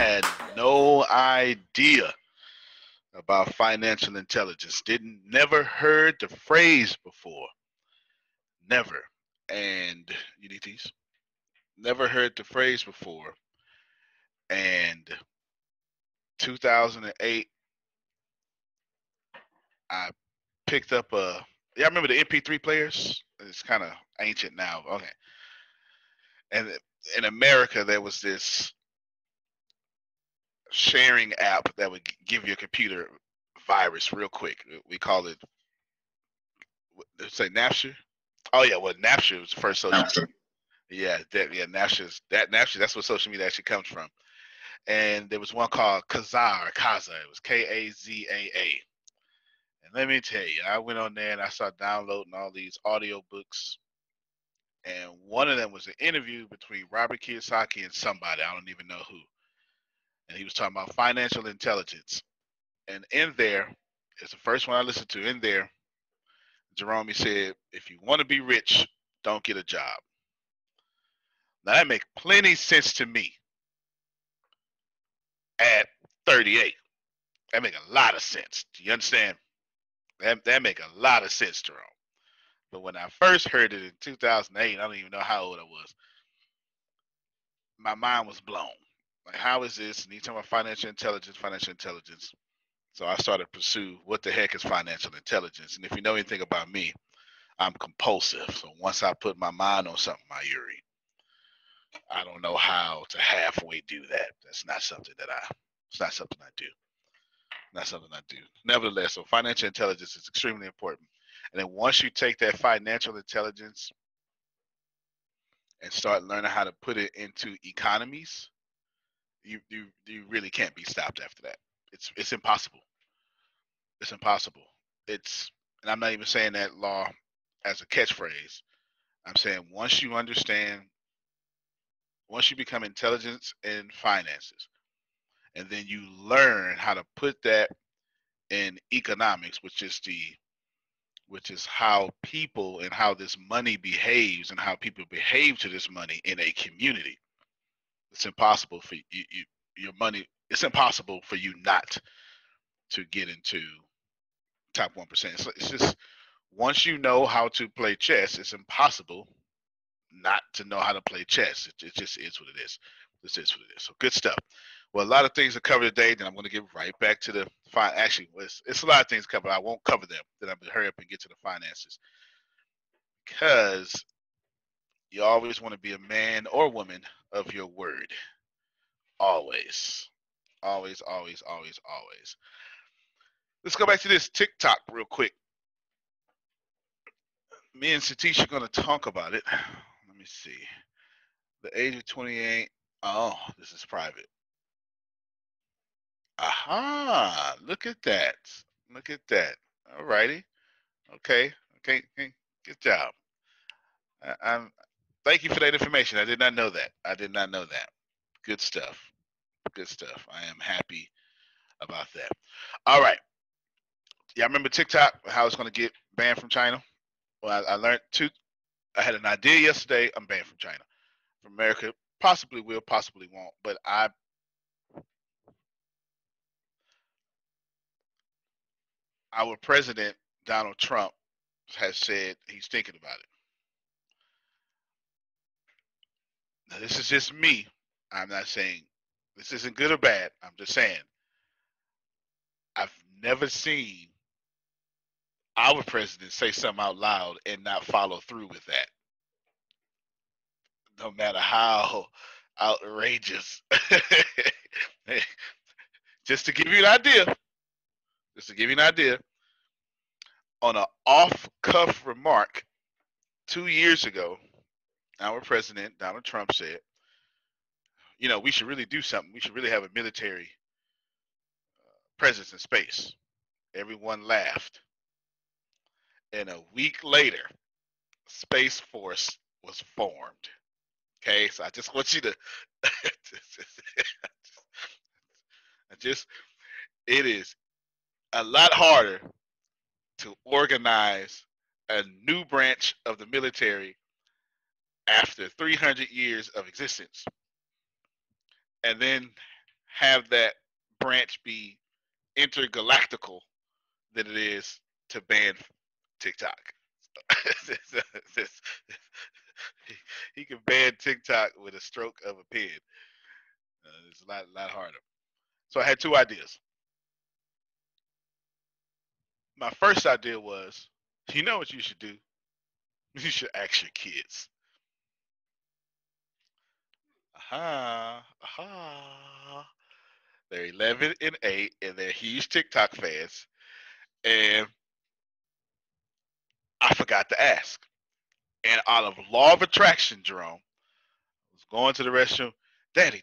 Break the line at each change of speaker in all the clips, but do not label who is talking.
had no idea about financial intelligence. Never heard the phrase before. Never. And you need these? Never heard the phrase before. And 2008, I picked up a, yeah, I remember the MP3 players? It's kind of ancient now. Okay. And in America, there was this sharing app that would give your computer virus real quick. We call it, say Napster. Oh yeah, well Napster was the first social media. Yeah, Napster's that's what social media actually comes from. And there was one called Kaza. It was Kazaa. And let me tell you, I went on there and I started downloading all these audio books. And one of them was an interview between Robert Kiyosaki and somebody, I don't even know who. And he was talking about financial intelligence. And in there, it's the first one I listened to. In there, Jerome, he said, if you want to be rich, don't get a job. Now that makes plenty sense to me at 38. That make a lot of sense. Do you understand? That make a lot of sense, Jerome. But when I first heard it in 2008, I don't even know how old I was. My mind was blown. Like, how is this? And he's talking about financial intelligence. So I started to pursue what the heck is financial intelligence. And if you know anything about me, I'm compulsive. So once I put my mind on something, Mayuri, I don't know how to halfway do that. It's not something I do. Not something I do. Nevertheless, so financial intelligence is extremely important. And then once you take that financial intelligence and start learning how to put it into economies, you really can't be stopped after that. It's impossible. It's impossible. And I'm not even saying that law as a catchphrase. I'm saying once you become intelligent in finances, and then you learn how to put that in economics, which is how people and how this money behaves and how people behave to this money in a community. It's impossible for your money. It's impossible for you not to get into top 1%. It's just, once you know how to play chess, it's impossible not to know how to play chess. It just is what it is. This is what it is. So good stuff. Well, a lot of things are covered today. Then I'm going to get right back to the actually, it's a lot of things covered. I won't cover them. Then I'm going to hurry up and get to the finances, because you always want to be a man or woman of your word. Always. Always, always, always, always. Let's go back to this TikTok real quick. Me and Satish are going to talk about it. Let me see. The age of 28. Oh, this is private. Aha, look at that. Look at that. All righty. Okay. Good job. Thank you for that information. I did not know that. Good stuff. Good stuff. I am happy about that. All right. Yeah, I remember TikTok, how it's going to get banned from China. Well, I learned I had an idea yesterday. I'm banned from China. From America, possibly will, possibly won't. But our president, Donald Trump, has said he's thinking about it. Now, this is just me. I'm not saying this isn't good or bad. I'm just saying I've never seen our president say something out loud and not follow through with that. No matter how outrageous. Just to give you an idea, on an off-cuff remark 2 years ago, our president, Donald Trump, said, we should really do something. We should really have a military presence in space. Everyone laughed. And a week later, Space Force was formed. Okay, so I just want you to, it is a lot harder to organize a new branch of the military after 300 years of existence, and then have that branch be intergalactical than it is to ban TikTok. He can ban TikTok with a stroke of a pen. It's a lot harder. So I had two ideas. My first idea was, you know what you should do? You should ask your kids. They're 11 and 8, and they're huge TikTok fans. And I forgot to ask. And out of law of attraction, Jerome, I was going to the restroom. Daddy,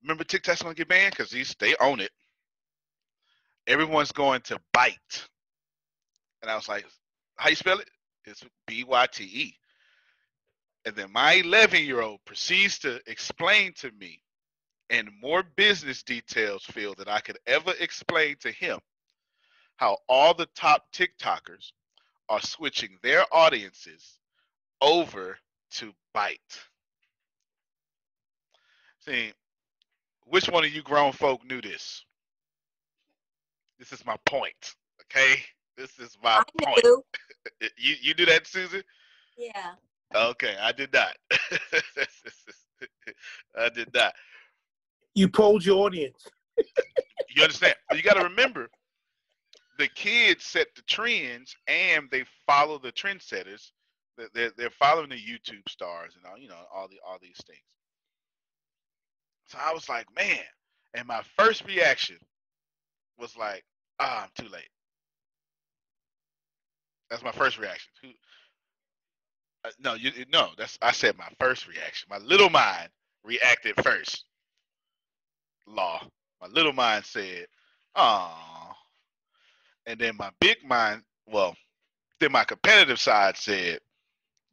remember TikTok's going to get banned? Because they own it. Everyone's going to bite. And I was like, how you spell it? It's B-Y-T-E. And then my 11-year-old proceeds to explain to me in more business details, Phil, than I could ever explain to him, how all the top TikTokers are switching their audiences over to Byte. See, which one of you grown folk knew this? This is my point, okay? This is my point. You do that, Susan?
Yeah.
Okay, I did not. I did not.
You polled your audience.
You understand? You got to remember, the kids set the trends and they follow the trendsetters. They're following the YouTube stars and all these things. So I was like, man, and my first reaction was like, I'm too late. That's my first reaction. No, I said my first reaction. My little mind reacted first. Law. My little mind said, "Aw," and then my big mind, then my competitive side said,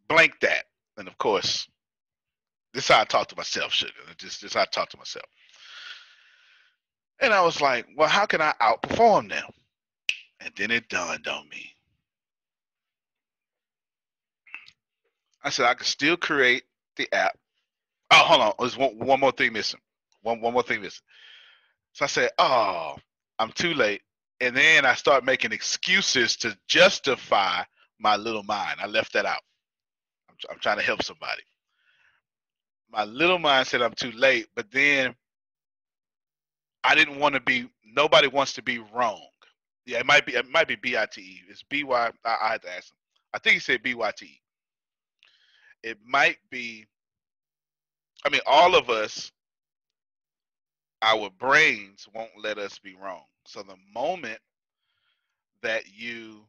"Blank that." And of course, this is how I talk to myself, sugar. This is how I talk to myself. And I was like, well, how can I outperform them? And then it dawned on me. I said I could still create the app. Oh, hold on. There's one more thing missing. One more thing missing. So I said, oh, I'm too late. And then I start making excuses to justify my little mind. I left that out. I'm trying to help somebody. My little mind said I'm too late, but then I didn't want to be. Nobody wants to be wrong. Yeah, it might be B-I-T-E. It's B-Y. I had to ask him. I think he said B-Y-T-E. It might be. I mean, all of us, our brains won't let us be wrong. So the moment that you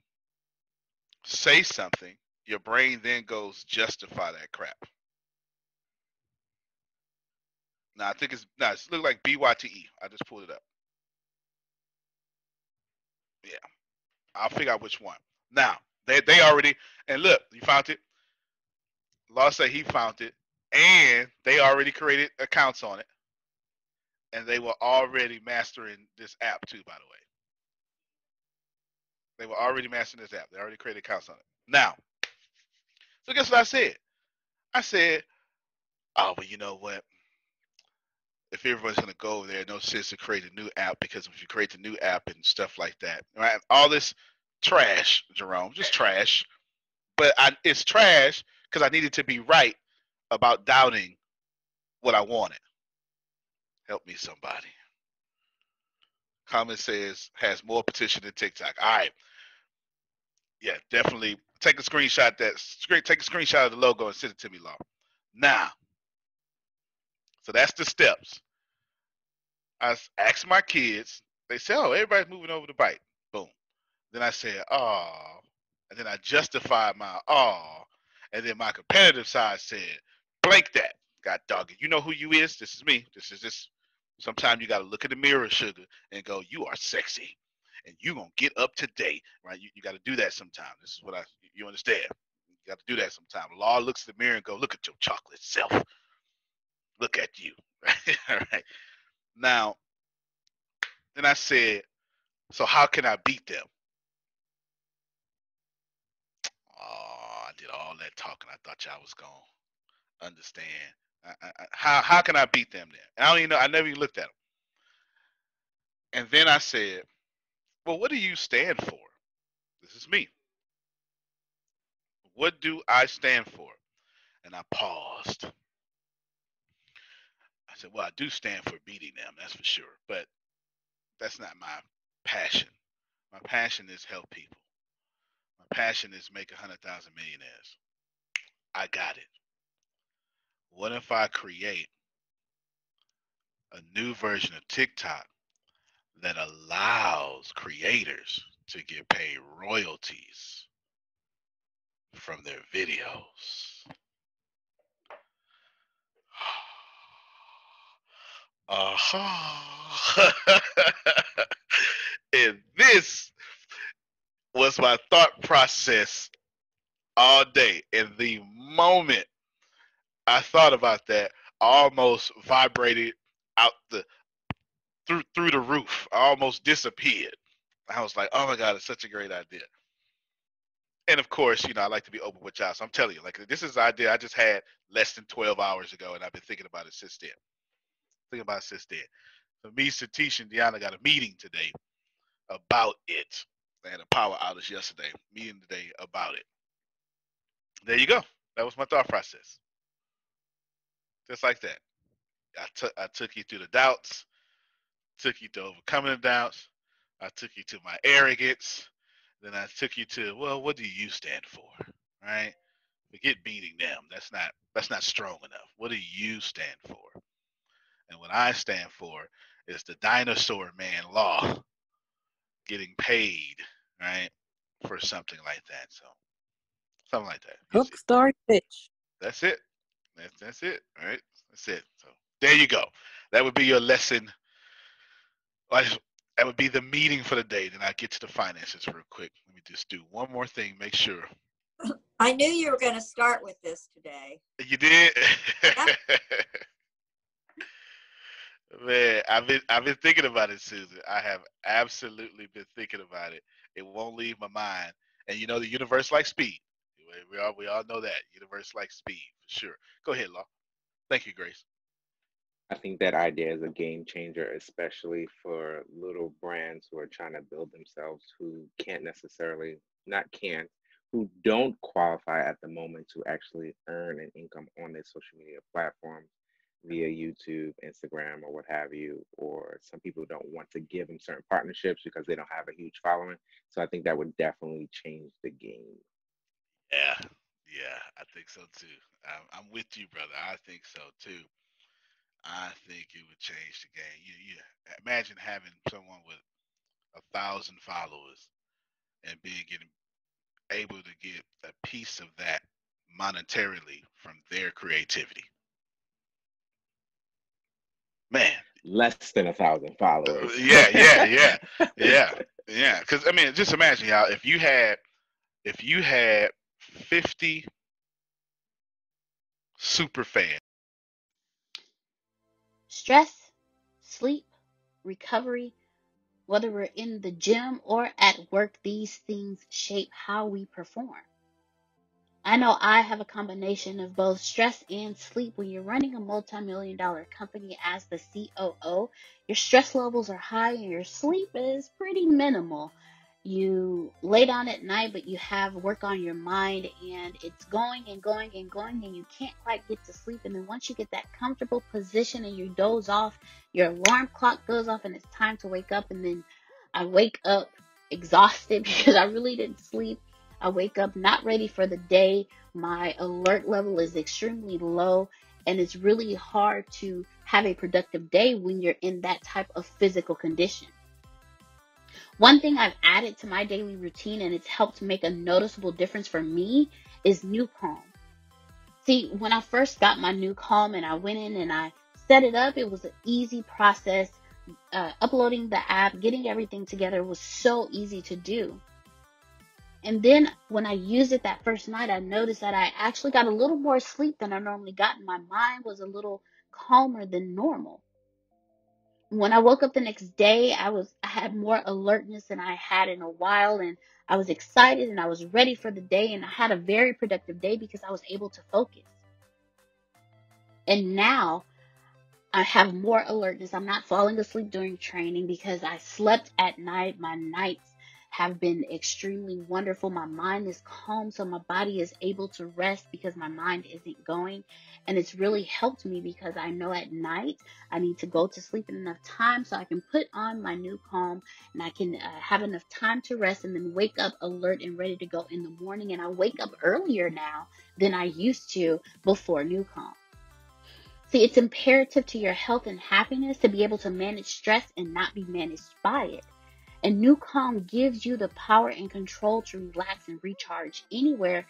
say something, your brain then goes justify that crap. Now I think it's look like B-Y-T-E. I just pulled it up. Yeah, I'll figure out which one. Now they already, and look, you found it. Law say he found it, and they already created accounts on it, and they were already mastering this app too. By the way, they were already mastering this app. They already created accounts on it. Now, so guess what I said? I said, oh, but you know what? If everyone's going to go over there, no sense to create a new app, because if you create a new app and stuff like that, right? All this trash, Jerome, just trash. But it's trash because I needed to be right about doubting what I wanted. Help me, somebody. Comment says has more potential than TikTok. All right. Yeah, definitely take a screenshot. Take a screenshot of the logo and send it to me, Law. Now, so that's the steps. I asked my kids. They said, "Oh, everybody's moving over to Byte." Boom. Then I said, "Oh," and then I justified my "oh," and then my competitive side said, "Blank that, God dog it. You know who you is? This is me. This is this." Sometimes you got to look in the mirror, sugar, and go, "You are sexy, and you gonna get up today, right?" You got to do that sometime. This is what you understand. You got to do that sometime. Law looks in the mirror and go, "Look at your chocolate self. Look at you." All right. Now, then I said, so how can I beat them? Oh, I did all that talking. I thought y'all was gonna understand. How can I beat them then? And I don't even know. I never even looked at them. And then I said, well, what do you stand for? This is me. What do I stand for? And I paused. I said, well, I do stand for beating them, that's for sure. But that's not my passion. My passion is help people. My passion is make 100,000 millionaires. I got it. What if I create a new version of TikTok that allows creators to get paid royalties from their videos? And this was my thought process all day. And the moment I thought about that, I almost vibrated out through the roof. I almost disappeared. I was like, oh my God, it's such a great idea. And of course, I like to be open with y'all. So I'm telling you, like, this is an idea I just had less than 12 hours ago, and I've been thinking about it since then. So me, Satish, and Deanna got a meeting today about it. They had a power outage yesterday. Meeting today about it. There you go. That was my thought process. Just like that. I took you through the doubts, took you to overcoming the doubts. I took you to my arrogance. Then I took you to, well, what do you stand for? Right? Forget beating them. That's not strong enough. What do you stand for? And what I stand for is the dinosaur man law, getting paid, right, for something like that. So something like that.
Hook, story, pitch.
That's it. That's it. All right. That's it. So there you go. That would be your lesson. That would be the meeting for the day. Then I get to the finances real quick. Let me just do one more thing. Make sure.
I knew you were going to start with this today.
You did? Man, I've been thinking about it, Susan. I have absolutely been thinking about it. It won't leave my mind. And the universe likes speed. We all know that. Universe likes speed, for sure. Go ahead, Law. Thank you, Grace.
I think that idea is a game changer, especially for little brands who are trying to build themselves, who can't necessarily, who don't qualify at the moment to actually earn an income on their social media platforms via YouTube, Instagram, or what have you. Or some people don't want to give them certain partnerships because they don't have a huge following. So I think that would definitely change the game.
Yeah, I think so too. I'm with you, brother. I think so too. I think it would change the game. You imagine having someone with 1,000 followers and getting able to get a piece of that monetarily from their creativity. Man,
less than 1,000 followers.
Yeah. Because just imagine, y'all, if you had 50 super fans.
Stress, sleep, recovery, whether we're in the gym or at work, these things shape how we perform. I know I have a combination of both stress and sleep. When you're running a multi-million-dollar company as the COO, your stress levels are high and your sleep is pretty minimal. You lay down at night, but you have work on your mind, and it's going and going and going, and you can't quite get to sleep. And then once you get that comfortable position and you doze off, your alarm clock goes off and it's time to wake up. And then I wake up exhausted because I really didn't sleep. I wake up not ready for the day. My alert level is extremely low, and it's really hard to have a productive day when you're in that type of physical condition. One thing I've added to my daily routine, and it's helped make a noticeable difference for me, is NuCalm. See, when I first got my NuCalm and I went in and I set it up, it was an easy process. Uploading the app, getting everything together was so easy to do. And then when I used it that first night, I noticed that I actually got a little more sleep than I normally got, and my mind was a little calmer than normal. When I woke up the next day, I had more alertness than I had in a while, and I was excited and I was ready for the day, and I had a very productive day because I was able to focus. And now I have more alertness. I'm not falling asleep during training because I slept at night. My nights have been extremely wonderful. My mind is calm, so my body is able to rest because my mind isn't going. And it's really helped me because I know at night I need to go to sleep in enough time so I can put on my NuCalm and I can have enough time to rest and then wake up alert and ready to go in the morning. And I wake up earlier now than I used to before NuCalm. See, it's imperative to your health and happiness to be able to manage stress and not be managed by it. And NuCalm gives you the power and control to relax and recharge anywhere,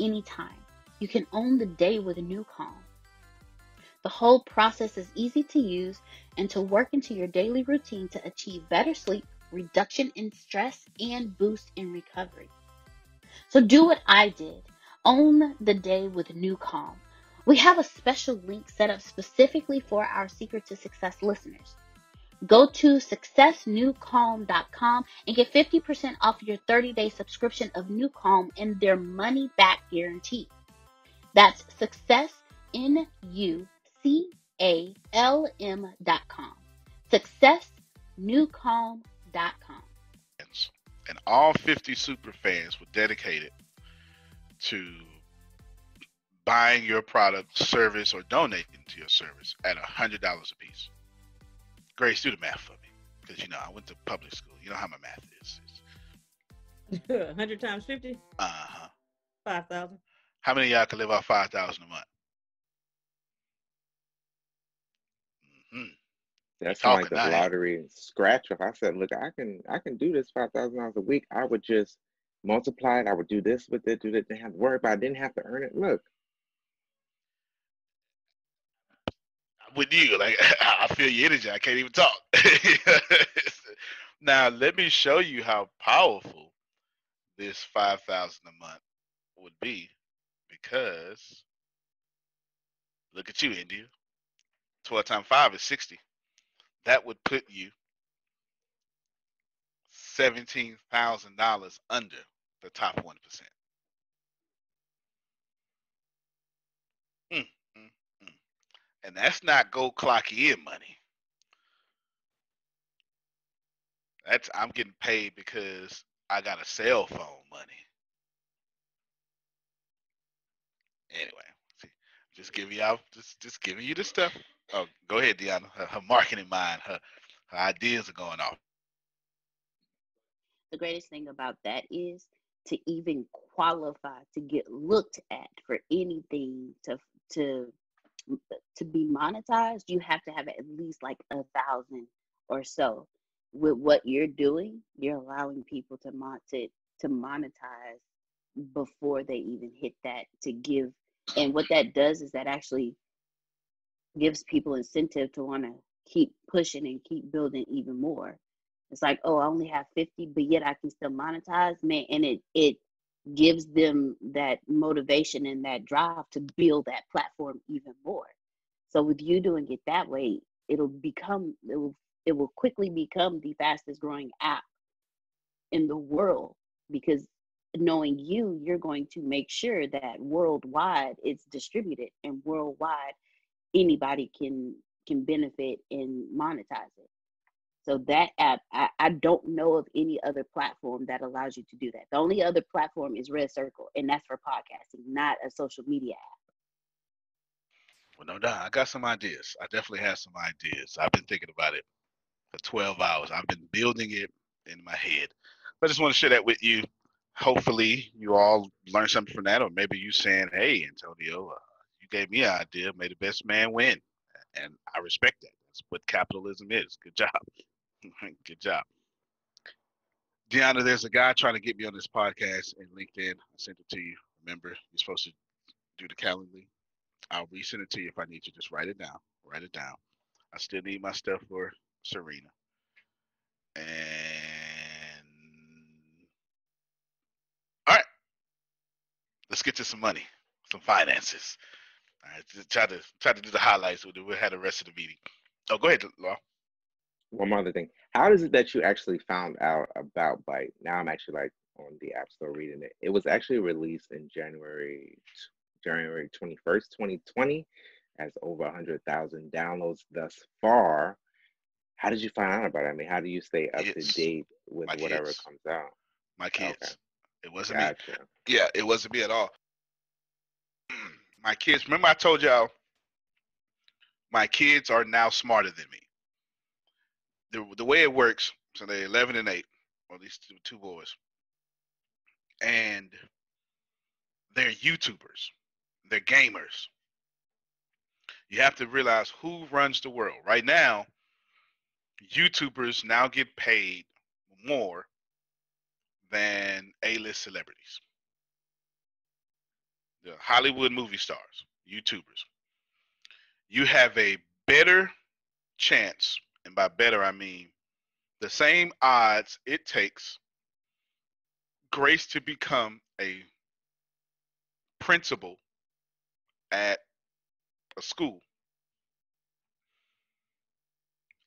anytime. You can own the day with NuCalm. The whole process is easy to use and to work into your daily routine to achieve better sleep, reduction in stress, and boost in recovery. So do what I did. Own the day with NuCalm. We have a special link set up specifically for our Secret to Success listeners. Go to successnucalm.com and get 50% off your 30-day subscription of NuCalm and their money-back guarantee. That's successnucalm.com. Successnucalm.com.
And all 50 super fans were dedicated to buying your product, service, or donating to your service at $100 a piece. Grace, do the math for me, because you know I went to public school. You know how my math is.
100 times 50? 5,000.
How many of y'all can live off 5,000 a month?
That's like the lottery scratch off. I said, look, I can do this $5,000 a week. I would just multiply it. I would do this with it, do that. Didn't have to worry about it. I didn't have to earn it. Look.
With you, like I feel your energy. I can't even talk. Now let me show you how powerful this 5,000 a month would be, because look at you, India. 12 times 5 is 60. That would put you $17,000 under the top 1%. And that's not go clock in money. That's I'm getting paid because I got a cell phone money. Anyway, see, just giving you the stuff. Oh, go ahead, Deanna. Her marketing mind, her ideas are going off.
The greatest thing about that is to even qualify to get looked at for anything to be monetized, you have to have at least like 1,000 or so. With what you're doing, you're allowing people to monetize before they even hit that to give. And what that does is that actually gives people incentive to want to keep pushing and keep building even more. It's like, oh, I only have 50, but yet I can still monetize, man. And it gives them that motivation and that drive to build that platform even more. So with you doing it that way, it will quickly become the fastest growing app in the world, because knowing you're going to make sure that worldwide it's distributed and worldwide anybody can benefit and monetize it. So that app, I don't know of any other platform that allows you to do that. The only other platform is Red Circle, and that's for podcasting, not a social media app.
Well, no doubt. I got some ideas. I definitely have some ideas. I've been thinking about it for 12 hours. I've been building it in my head. I just want to share that with you. Hopefully, you all learn something from that, or maybe you saying, hey, Antonio, you gave me an idea. May the best man win. And I respect that. That's what capitalism is. Good job. Good job. Deanna, there's a guy trying to get me on this podcast in LinkedIn. I sent it to you. Remember, you're supposed to do the Calendly. I'll resend it to you if I need to. Just write it down. Write it down. I still need my stuff for Serena. And all right, let's get to some money, some finances. All right, just try to do the highlights. We'll have the rest of the meeting. Oh, go ahead, Law.
One more other thing. How is it that you actually found out about Byte? Now I'm actually like on the App Store reading it. It was actually released in January 21st, 2020. has over 100,000 downloads thus far. How did you find out about it? I mean, how do you stay up to
Kids.
date with
My
whatever
kids.
comes out?
My
Okay,
kids. It wasn't me.
gotcha.
Yeah, it wasn't me at all. My kids, remember I told y'all, my kids are now smarter than me. The way it works, so they're 11 and 8, or these two boys, and they're YouTubers. They're gamers. You have to realize who runs the world. Right now, YouTubers now get paid more than A-list celebrities. The Hollywood movie stars, YouTubers. You have a better chance, and by better I mean the same odds it takes Grace to become a principal at a school,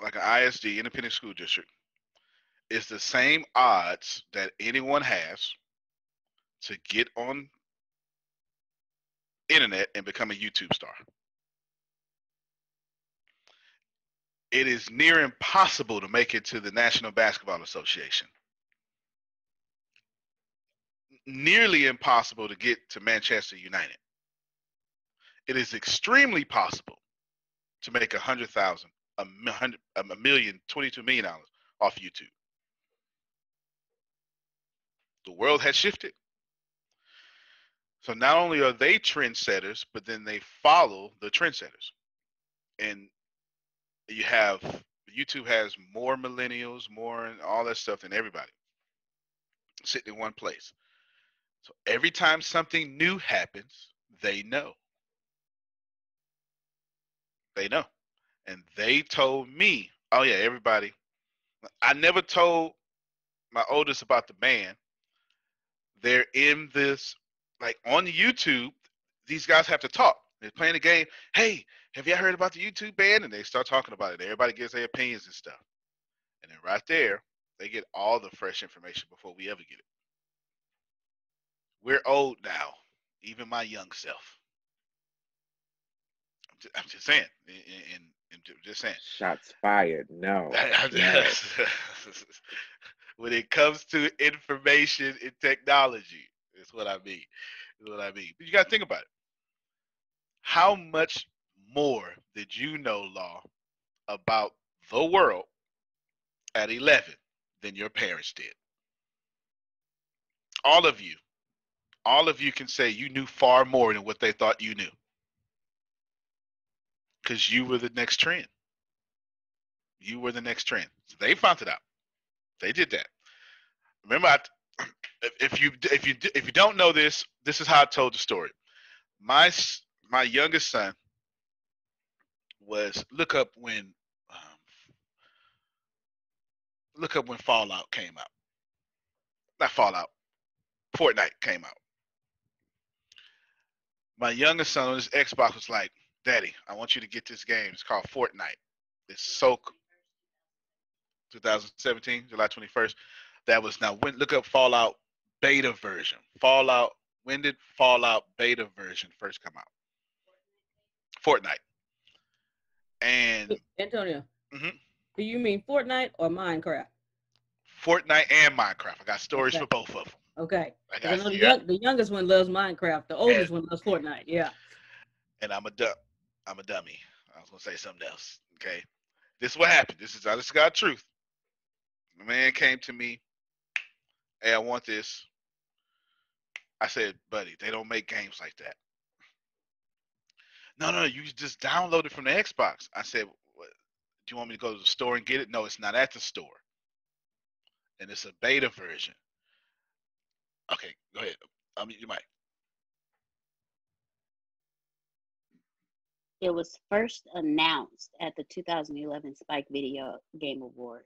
like an ISD, independent school district, is the same odds that anyone has to get on internet and become a YouTube star. It is near impossible to make it to the National Basketball Association. Nearly impossible to get to Manchester United. It is extremely possible to make $100,000, $1 million, $22 million off YouTube. The world has shifted. So not only are they trendsetters, but then they follow the trendsetters. And you have, YouTube has more millennials, more and all that stuff than everybody sitting in one place. So every time something new happens, they know. They know. And they told me, oh yeah, everybody. I never told my oldest about the band. They're in this, like on YouTube, these guys have to talk. They're playing a game. Hey, have you heard about the YouTube band? And they start talking about it. Everybody gives their opinions and stuff. And then right there, they get all the fresh information before we ever get it. We're old now, even my young self. I'm just saying, and just saying.
Shots fired. No. No.
When it comes to information and technology, is what I mean. Is what I mean. But you got to think about it. How much more did you know, Law, about the world at 11 than your parents did? All of you can say you knew far more than what they thought you knew. Because you were the next trend. You were the next trend. So they found it out. They did that. Remember, if you don't know this, this is how I told the story. My youngest son was look up when Fallout came out. Not Fallout. Fortnite came out. My youngest son on his Xbox was like, "Daddy, I want you to get this game. It's called Fortnite. It's so 2017, July 21st. That was now look up Fallout beta version. When did Fallout beta version first come out? Fortnite. And
Antonio,
mm-hmm.
Do you mean Fortnite or Minecraft?
Fortnite and Minecraft. I got stories for both of them.
Okay. I know the youngest one loves Minecraft. The oldest one loves Fortnite. Yeah.
And I'm a dummy. I was gonna say something else. Okay. This is what happened. This is God's truth. The man came to me. Hey, I want this. I said, buddy, they don't make games like that. No, you just download it from the Xbox. I said, what, do you want me to go to the store and get it? No, it's not at the store. And it's a beta version. Okay, go ahead. You might.
It was first announced at the 2011 Spike Video Game Awards.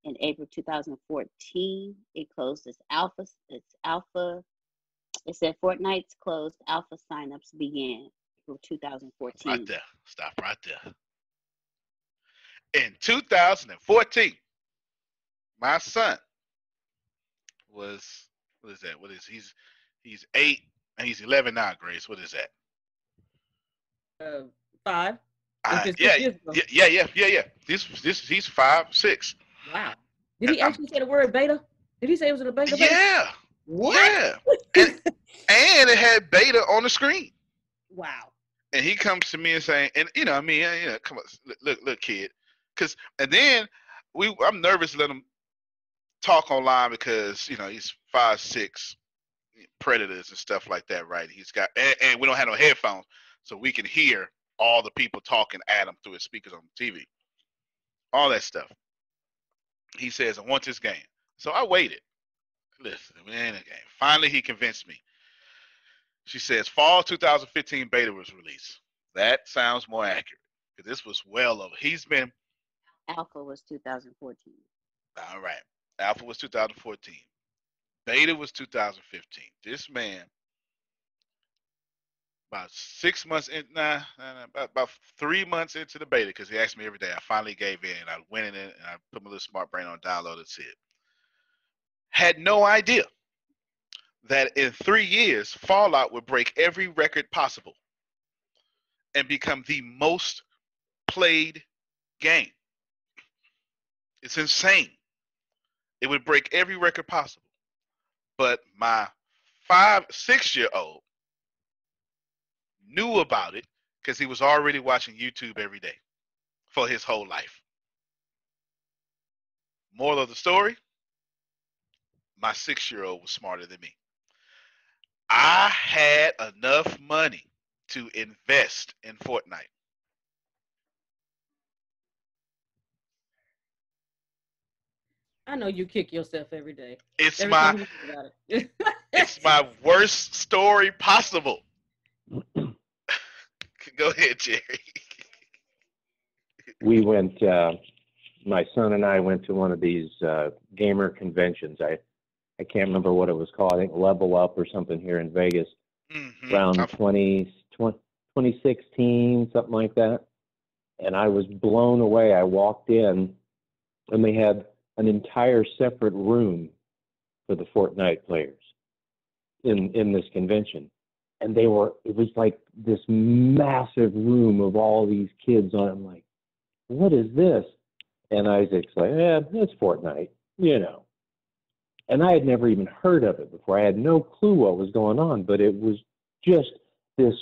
In April 2014, it closed its alpha. It said Fortnite's closed alpha signups began April 2014.
Right there. Stop right there. In 2014, my son was, what is that? He's 8 and he's 11 now, Grace. What is that?
5. If it's 6
Yeah,
years ago.
yeah. He's 5, 6.
Wow. Did he actually say the word beta? Did he say it was in a beta?
Yeah.
What?
Yeah. And it had beta on the screen.
Wow.
And he comes to me and saying, and you know, I mean, come on, look, kid, and then I'm nervous to let him talk online because he's 5, 6, predators and stuff like that, right? He's got, and we don't have no headphones, so we can hear all the people talking at him through his speakers on the TV, all that stuff. He says, I want this game. So I waited. Listen, man, the game. Finally, he convinced me. She says, fall 2015 beta was released. That sounds more accurate because this was well over. He's been.
Alpha was 2014.
All right. Alpha was 2014. Beta was 2015. This man, about 6 months in, about 3 months into the beta, because he asked me every day. I finally gave in. I went in and I put my little smart brain on download. That's it. Had no idea that in 3 years, Fallout would break every record possible and become the most played game. It's insane. It would break every record possible. But my 5, 6-year-old knew about it because he was already watching YouTube every day for his whole life. Moral of the story, my 6-year-old was smarter than me. I had enough money to invest in Fortnite.
I know you kick yourself every day.
It's
Every
my
time you think about it.
it's my worst story possible. Go ahead, Jerry.
We went, my son and I went to one of these gamer conventions. I can't remember what it was called. I think Level Up or something here in Vegas, around 2016, something like that. And I was blown away. I walked in, and they had an entire separate room for the Fortnite players in this convention. And it was like this massive room of all these kids on it. I'm like, what is this? And Isaac's like, it's Fortnite, And I had never even heard of it before. I had no clue what was going on, but it was just this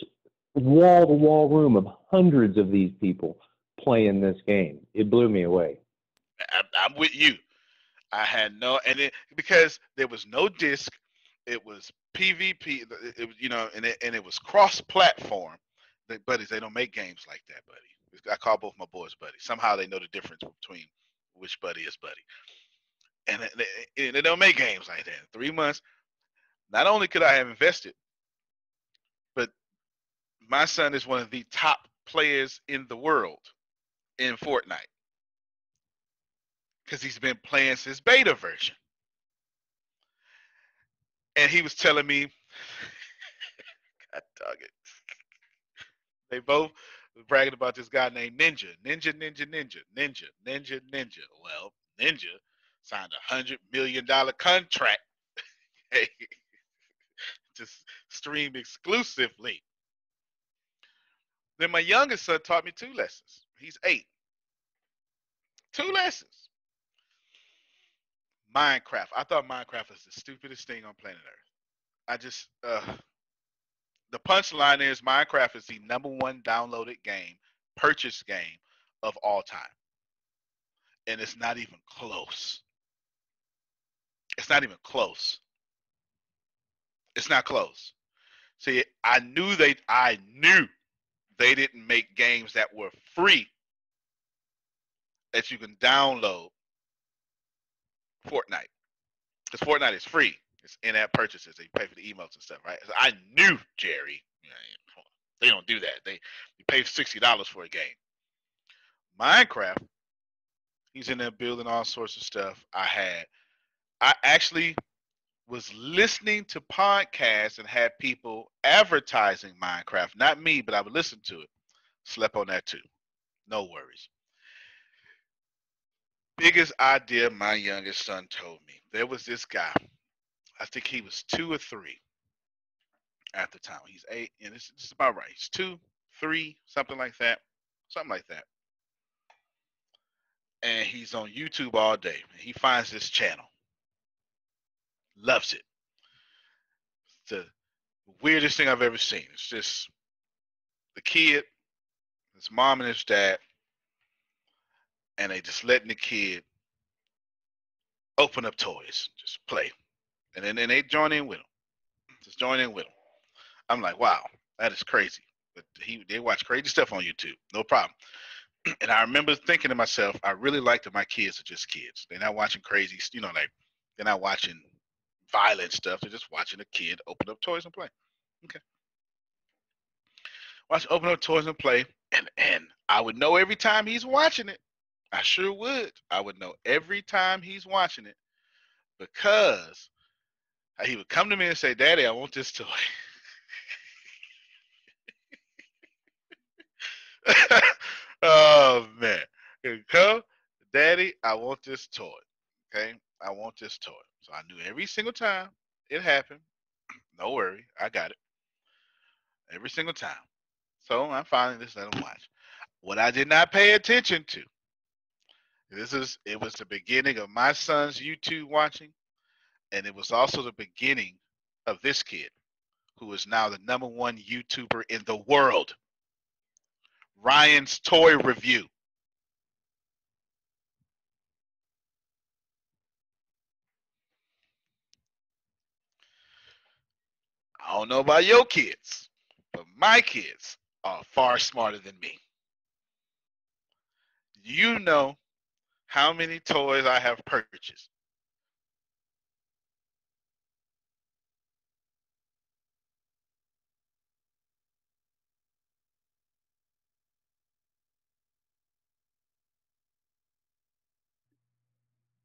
wall-to-wall room of hundreds of these people playing this game. It blew me away.
I'm with you. I had because there was no disc, it was PvP, and it was cross-platform. Buddies, they don't make games like that, buddy. I call both my boys buddy. Somehow they know the difference between which buddy is buddy. And they don't make games like that. 3 months, not only could I have invested, but my son is one of the top players in the world in Fortnite because he's been playing since beta version. And he was telling me, God dog it. They both were bragging about this guy named Ninja. Ninja. Well, Ninja signed $100 million contract to stream exclusively. Then my youngest son taught me 2 lessons. He's 8. 2 lessons. Minecraft. I thought Minecraft was the stupidest thing on planet Earth. The punchline is Minecraft is the #1 downloaded game, purchase game of all time. And it's not even close. It's not even close. It's not close. See, I knew they didn't make games that were free that you can download Fortnite. Because Fortnite is free. It's in-app purchases. They pay for the emotes and stuff, right? So I knew, Jerry, they don't do that. You pay $60 for a game. Minecraft, he's in there building all sorts of stuff. I actually was listening to podcasts and had people advertising Minecraft. Not me, but I would listen to it. Slept on that too. No worries. Biggest idea my youngest son told me. There was this guy. I think he was 2 or 3 at the time. He's 8, and this is about right. He's 2, 3, something like that. Something like that. And he's on YouTube all day. He finds this channel. Loves it. It's the weirdest thing I've ever seen. It's just the kid, his mom and his dad, and they just letting the kid open up toys, just play. And then they join in with him. Just join in with him. I'm like, wow, that is crazy. But they watch crazy stuff on YouTube. No problem. And I remember thinking to myself, I really like that my kids are just kids. They're not watching crazy, like they're not watching violent stuff. They're just watching a kid open up toys and play. Okay. Open up toys and play. And I would know every time he's watching it. I sure would. I would know every time he's watching it because he would come to me and say, Daddy, I want this toy. Oh, man. He'd come, Daddy, I want this toy. Okay? I want this toy. So I knew every single time it happened. No worry. I got it. Every single time. So I finally just let him watch. What I did not pay attention to, it was the beginning of my son's YouTube watching, and it was also the beginning of this kid, who is now the #1 YouTuber in the world. Ryan's Toy Review. I don't know about your kids, but my kids are far smarter than me. You know how many toys I have purchased.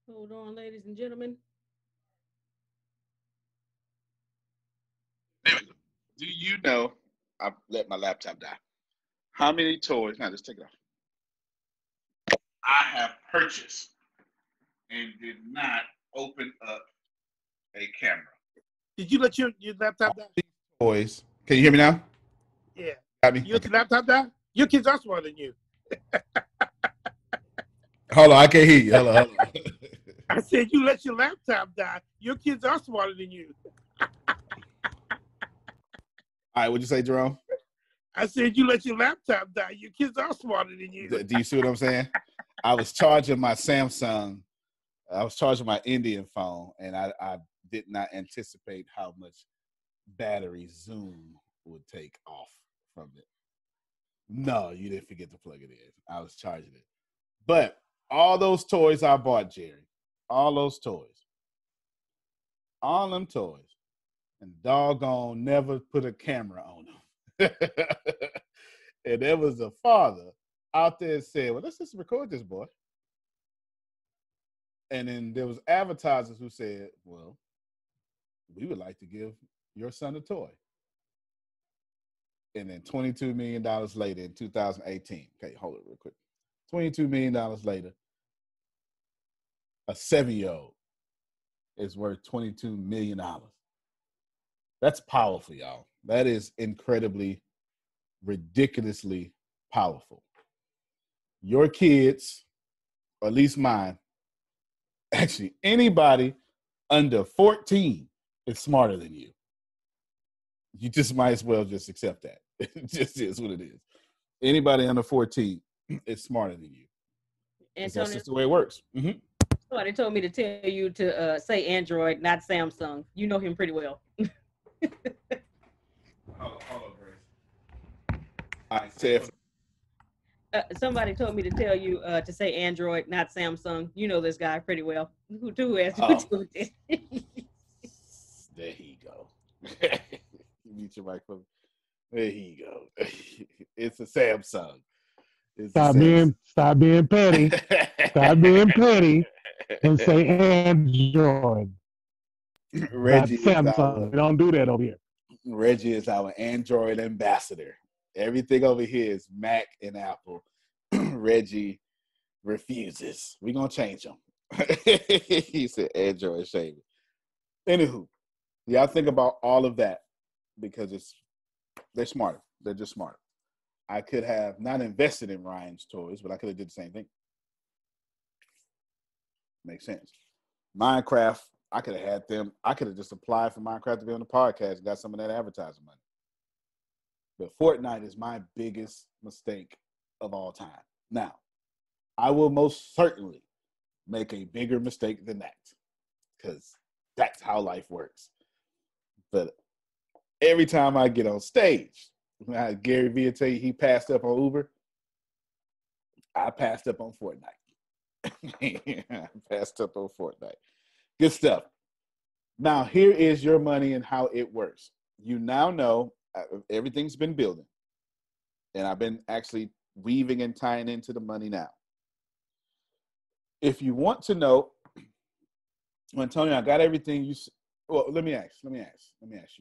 Hold on, ladies and gentlemen.
Anyway, do you know, I've let my laptop die, how many toys, now let's take it off, I have purchased and did not open up a camera?
Did you let your laptop die?
Toys. Can you hear me now?
Yeah.
Got me?
You let your laptop die? Your kids are smarter than you.
Hold on, I can't hear you. Hold on.
I said you let your laptop die. Your kids are smarter than you.
All right, what'd you say, Jerome?
I said you let your laptop die. Your kids are smarter than you.
Do you see what I'm saying? I was charging my Samsung. I was charging my Indian phone, and I did not anticipate how much battery Zoom would take off from it. No, you didn't forget to plug it in. I was charging it. But all those toys I bought, Jerry, all those toys, all them toys, and doggone never put a camera on them. And there was a father out there that said, well, let's just record this boy. And then there was advertisers who said, well, we would like to give your son a toy. And then $22 million later in 2018, okay, hold it real quick. $22 million later, a 7-year-old is worth $22 million. That's powerful, y'all. That is incredibly, ridiculously powerful. Your kids, or at least mine, actually anybody under 14 is smarter than you. You just might as well just accept that. It just is what it is. Anybody under 14 is smarter than you.
And
that's just the way it works. Mm-hmm.
Somebody told me to tell you to say Android, not Samsung. You know him pretty well.
Hold on, Grace. I said.
Somebody told me to tell you to say Android, not Samsung. You know this guy pretty well. Who asked you to do this?
There he go. You mute your microphone. There he go. It's a Samsung.
Stop being petty. Stop being petty and say Android.
Reggie
Samsung. We don't do that over here.
Reggie is our Android ambassador. Everything over here is Mac and Apple. Reggie refuses. We're going to change him. He said Android shame. Anywho, y'all think about all of that because they're smarter. They're just smarter.
I could have not invested in Ryan's toys, but I could have did the same thing. Makes sense. Minecraft, I could have had them. I could have just applied for Minecraft to be on the podcast and got some of that advertising money. But Fortnite is my biggest mistake of all time. Now, I will most certainly make a bigger mistake than that because that's how life works. But every time I get on stage, when I had Gary Vee tell you he passed up on Uber, I passed up on Fortnite. I passed up on Fortnite. Good stuff. Now, here is your money and how it works. You now know everything's been building, and I've been actually weaving and tying into the money now. If you want to know, Antonio, I got everything you. Well, let me ask you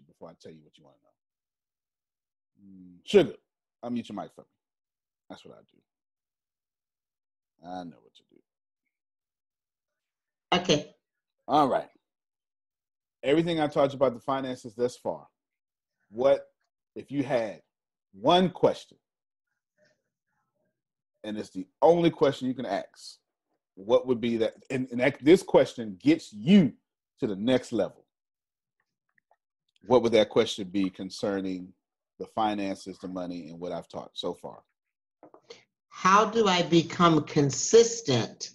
before I tell you what you want to know. Sugar, unmute your mic for me. That's what I do. I know what to do.
Okay.
All right. Everything I taught you about the finances thus far. What if you had one question, and it's the only question you can ask? What would be that? And this question gets you to the next level. What would that question be concerning the finances, the money, and what I've taught so far?
How do I become consistent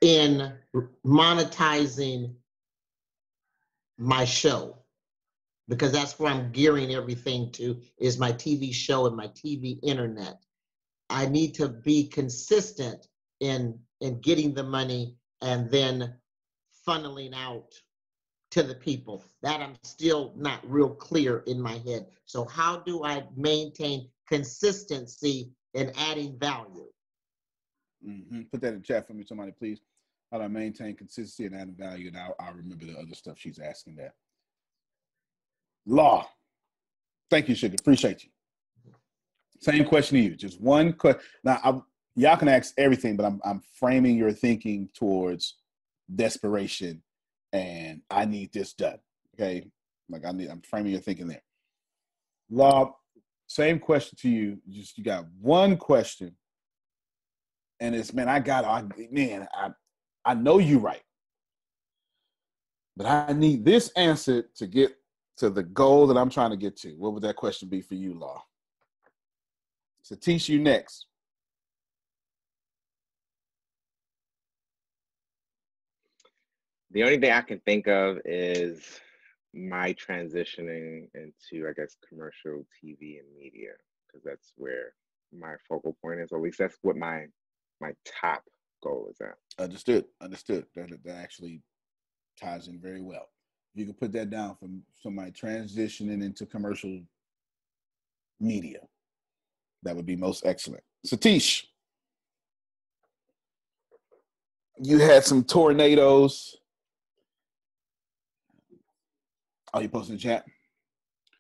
in monetizing my show? Because that's where I'm gearing everything to, is my TV show and my TV internet. I need to be consistent in getting the money and then funneling out to the people. That I'm still not real clear in my head. So how do I maintain consistency in adding value?
Put that in the chat for me, somebody, please. How do I maintain consistency and adding value? And I'll remember the other stuff she's asking there. Law. Thank you, Sugar. Appreciate you. Same question to you. Just one question. Now, y'all can ask everything, but I'm framing your thinking towards desperation and I need this done. Okay, like I'm framing your thinking there. Law. Same question to you. You got one question, and it's I know you right, but I need this answer to get to the goal that I'm trying to get to. What would that question be for you, Law? Satish, you next.
The only thing I can think of is my transitioning into, I guess, commercial TV and media, because that's where my focal point is. Or at least that's what my top goal is at.
Understood. That actually ties in very well. You can put that down from somebody transitioning into commercial media. That would be most excellent. Satish, you had some tornadoes. Oh, you posted in the chat?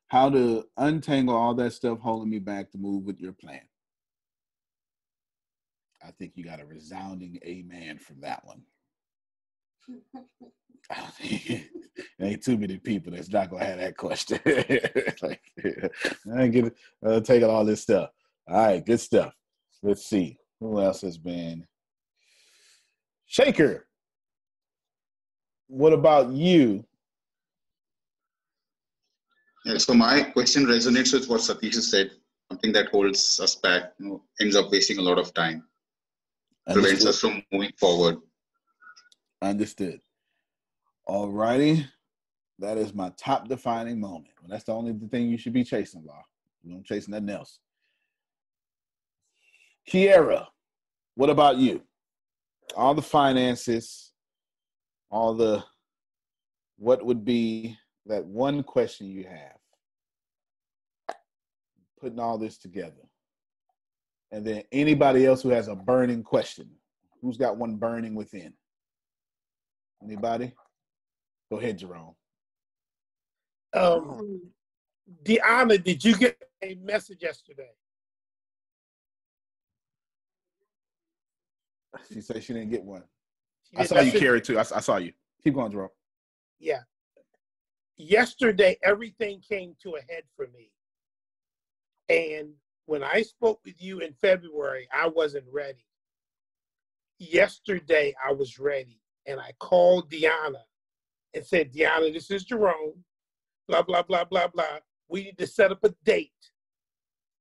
How to untangle all that stuff holding me back to move with your plan. I think you got a resounding amen from that one. There ain't too many people that's not gonna have that question. Like, I ain't get taking all this stuff. All right, good stuff. Let's see who else has been. Shaker, what about you?
Yeah, so my question resonates with what Satish said. Something that holds us back, ends up wasting a lot of time, prevents us from moving forward.
Understood. All righty. That is my top defining moment. Well, that's the only thing you should be chasing, Law. You don't chase nothing else. Kiera, what about you? All the finances, what would be that one question you have? Putting all this together. And then anybody else who has a burning question. Who's got one burning within? Anybody? Go ahead, Jerome.
Deanna, did you get a message yesterday?
She said she didn't get one. I saw you, Carrie, too. I saw you. Keep going, Jerome.
Yeah. Yesterday, everything came to a head for me. And when I spoke with you in February, I wasn't ready. Yesterday, I was ready. And I called Deanna and said, Deanna, this is Jerome, blah, blah, blah, blah, blah. We need to set up a date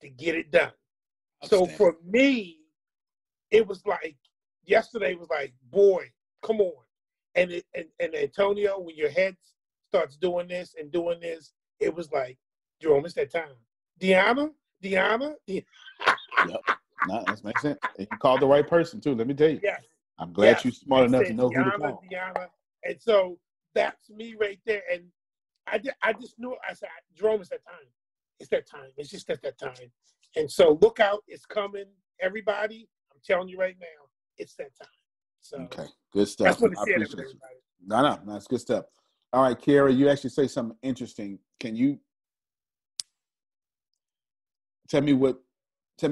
to get it done. So for me, it was like, yesterday was like, boy, come on. And Antonio, when your head starts doing this and doing this, it was like, Jerome, it's that time. Deanna.
Yep. No, that makes sense. And you called the right person too. Let me tell you.
Yes.
I'm glad you're smart enough to know who to call.
Deanna. And so that's me right there. And I just knew. I said, Jerome, it's that time. It's that time. It's just at that time. And so look out. It's coming. Everybody, I'm telling you right now, it's that time. So
okay, good stuff.
That's what
I appreciate you. No, that's good stuff. All right, Kara, you actually say something interesting. Can you tell me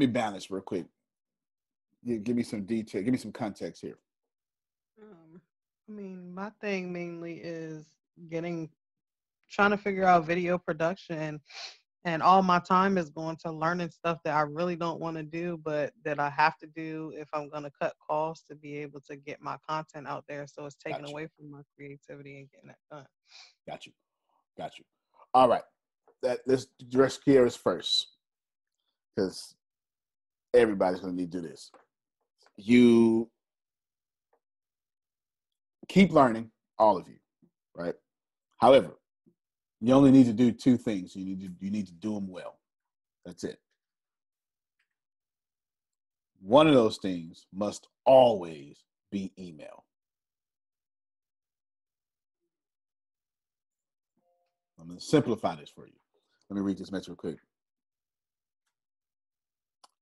balance real quick? Give me some detail. Give me some context here.
I mean, my thing mainly is trying to figure out video production, and all my time is going to learning stuff that I really don't want to do, but that I have to do if I'm going to cut costs to be able to get my content out there. So it's taken away from my creativity and getting that done.
Got you. All right. Let's address Kira's first, because everybody's going to need to do this. You keep learning, all of you, right? However, you only need to do two things. You need to do them well. That's it. One of those things must always be email. I'm going to simplify this for you. Let me read this message real quick.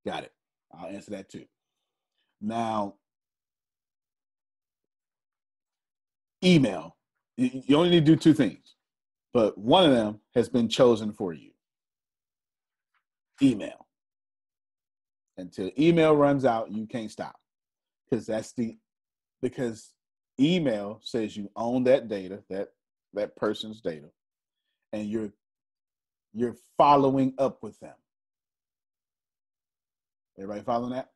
Got it. I'll answer that too. Now, email, you only need to do two things, but one of them has been chosen for you. Email. Until email runs out, you can't stop, because email says you own that data, that person's data, and you're following up with them. Everybody following that?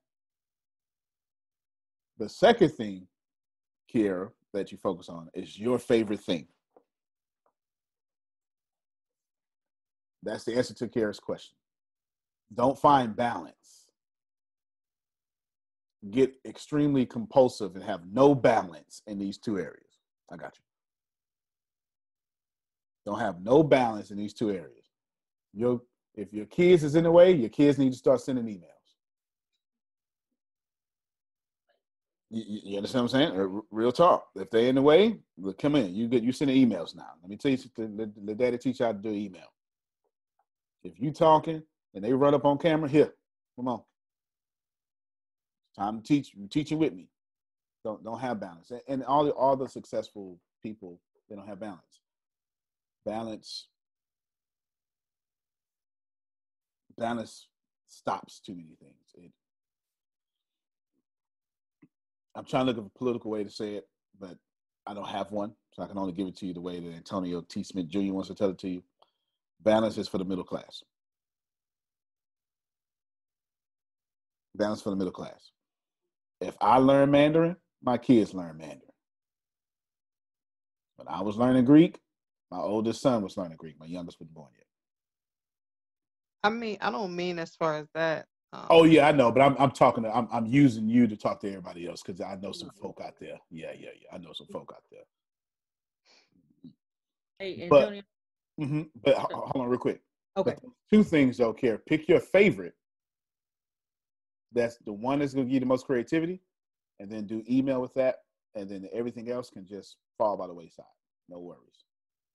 The second thing, Kiera, that you focus on is your favorite thing. That's the answer to Kiera's question. Don't find balance. Get extremely compulsive and have no balance in these two areas. I got you. Don't have no balance in these two areas. If your kids is in the way, your kids need to start sending emails. You understand what I'm saying? Real talk. If they're in the way, come in. You sending emails now. Let me tell you something. Let daddy teach you how to do email. If you talking and they run up on camera, here, come on. It's time to teach. You're teaching with me. Don't have balance. And all the successful people, they don't have balance. Balance stops too many things. I'm trying to look at a political way to say it, but I don't have one, so I can only give it to you the way that Antonio T. Smith Jr. wants to tell it to you. Balance is for the middle class. Balance for the middle class. If I learn Mandarin, my kids learn Mandarin. When I was learning Greek, my oldest son was learning Greek. My youngest wasn't born yet.
I mean, I don't mean as far as that.
Oh yeah, I know, but I'm using you to talk to everybody else because I know some folk out there. Yeah. I know some folk out there.
Hey, Antonio.
But hold on real quick.
Okay.
But two things though, Kara. Pick your favorite. That's the one that's going to give you the most creativity, and then do email with that, and then everything else can just fall by the wayside. No worries.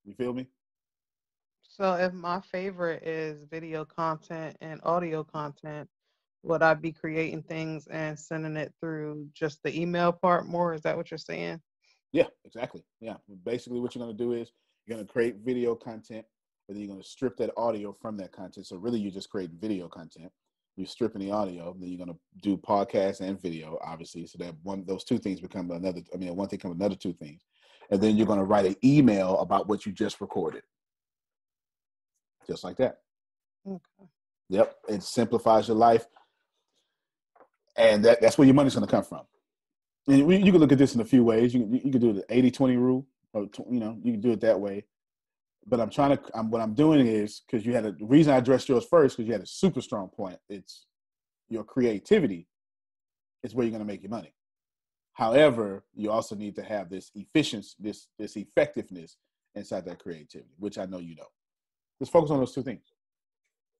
You feel me?
So if my favorite is video content and audio content, would I be creating things and sending it through just the email part more? Is that what you're saying?
Yeah, exactly. Yeah. Basically what you're going to do is you're going to create video content, and then you're going to strip that audio from that content. So really you're just creating video content. You're stripping the audio, then you're going to do podcast and video, obviously. So that those two things become another, one thing becomes another two things. And then you're going to write an email about what you just recorded. Just like that.
Okay.
Yep, it simplifies your life, and that's where your money's going to come from. And you can look at this in a few ways. You can do the 80-20 rule, or you can do it that way. But what I'm doing is, because the reason I addressed yours first, because you had a super strong point. It's your creativity is where you're going to make your money. However, you also need to have this efficiency, this effectiveness inside that creativity, which I know you know. Just focus on those two things.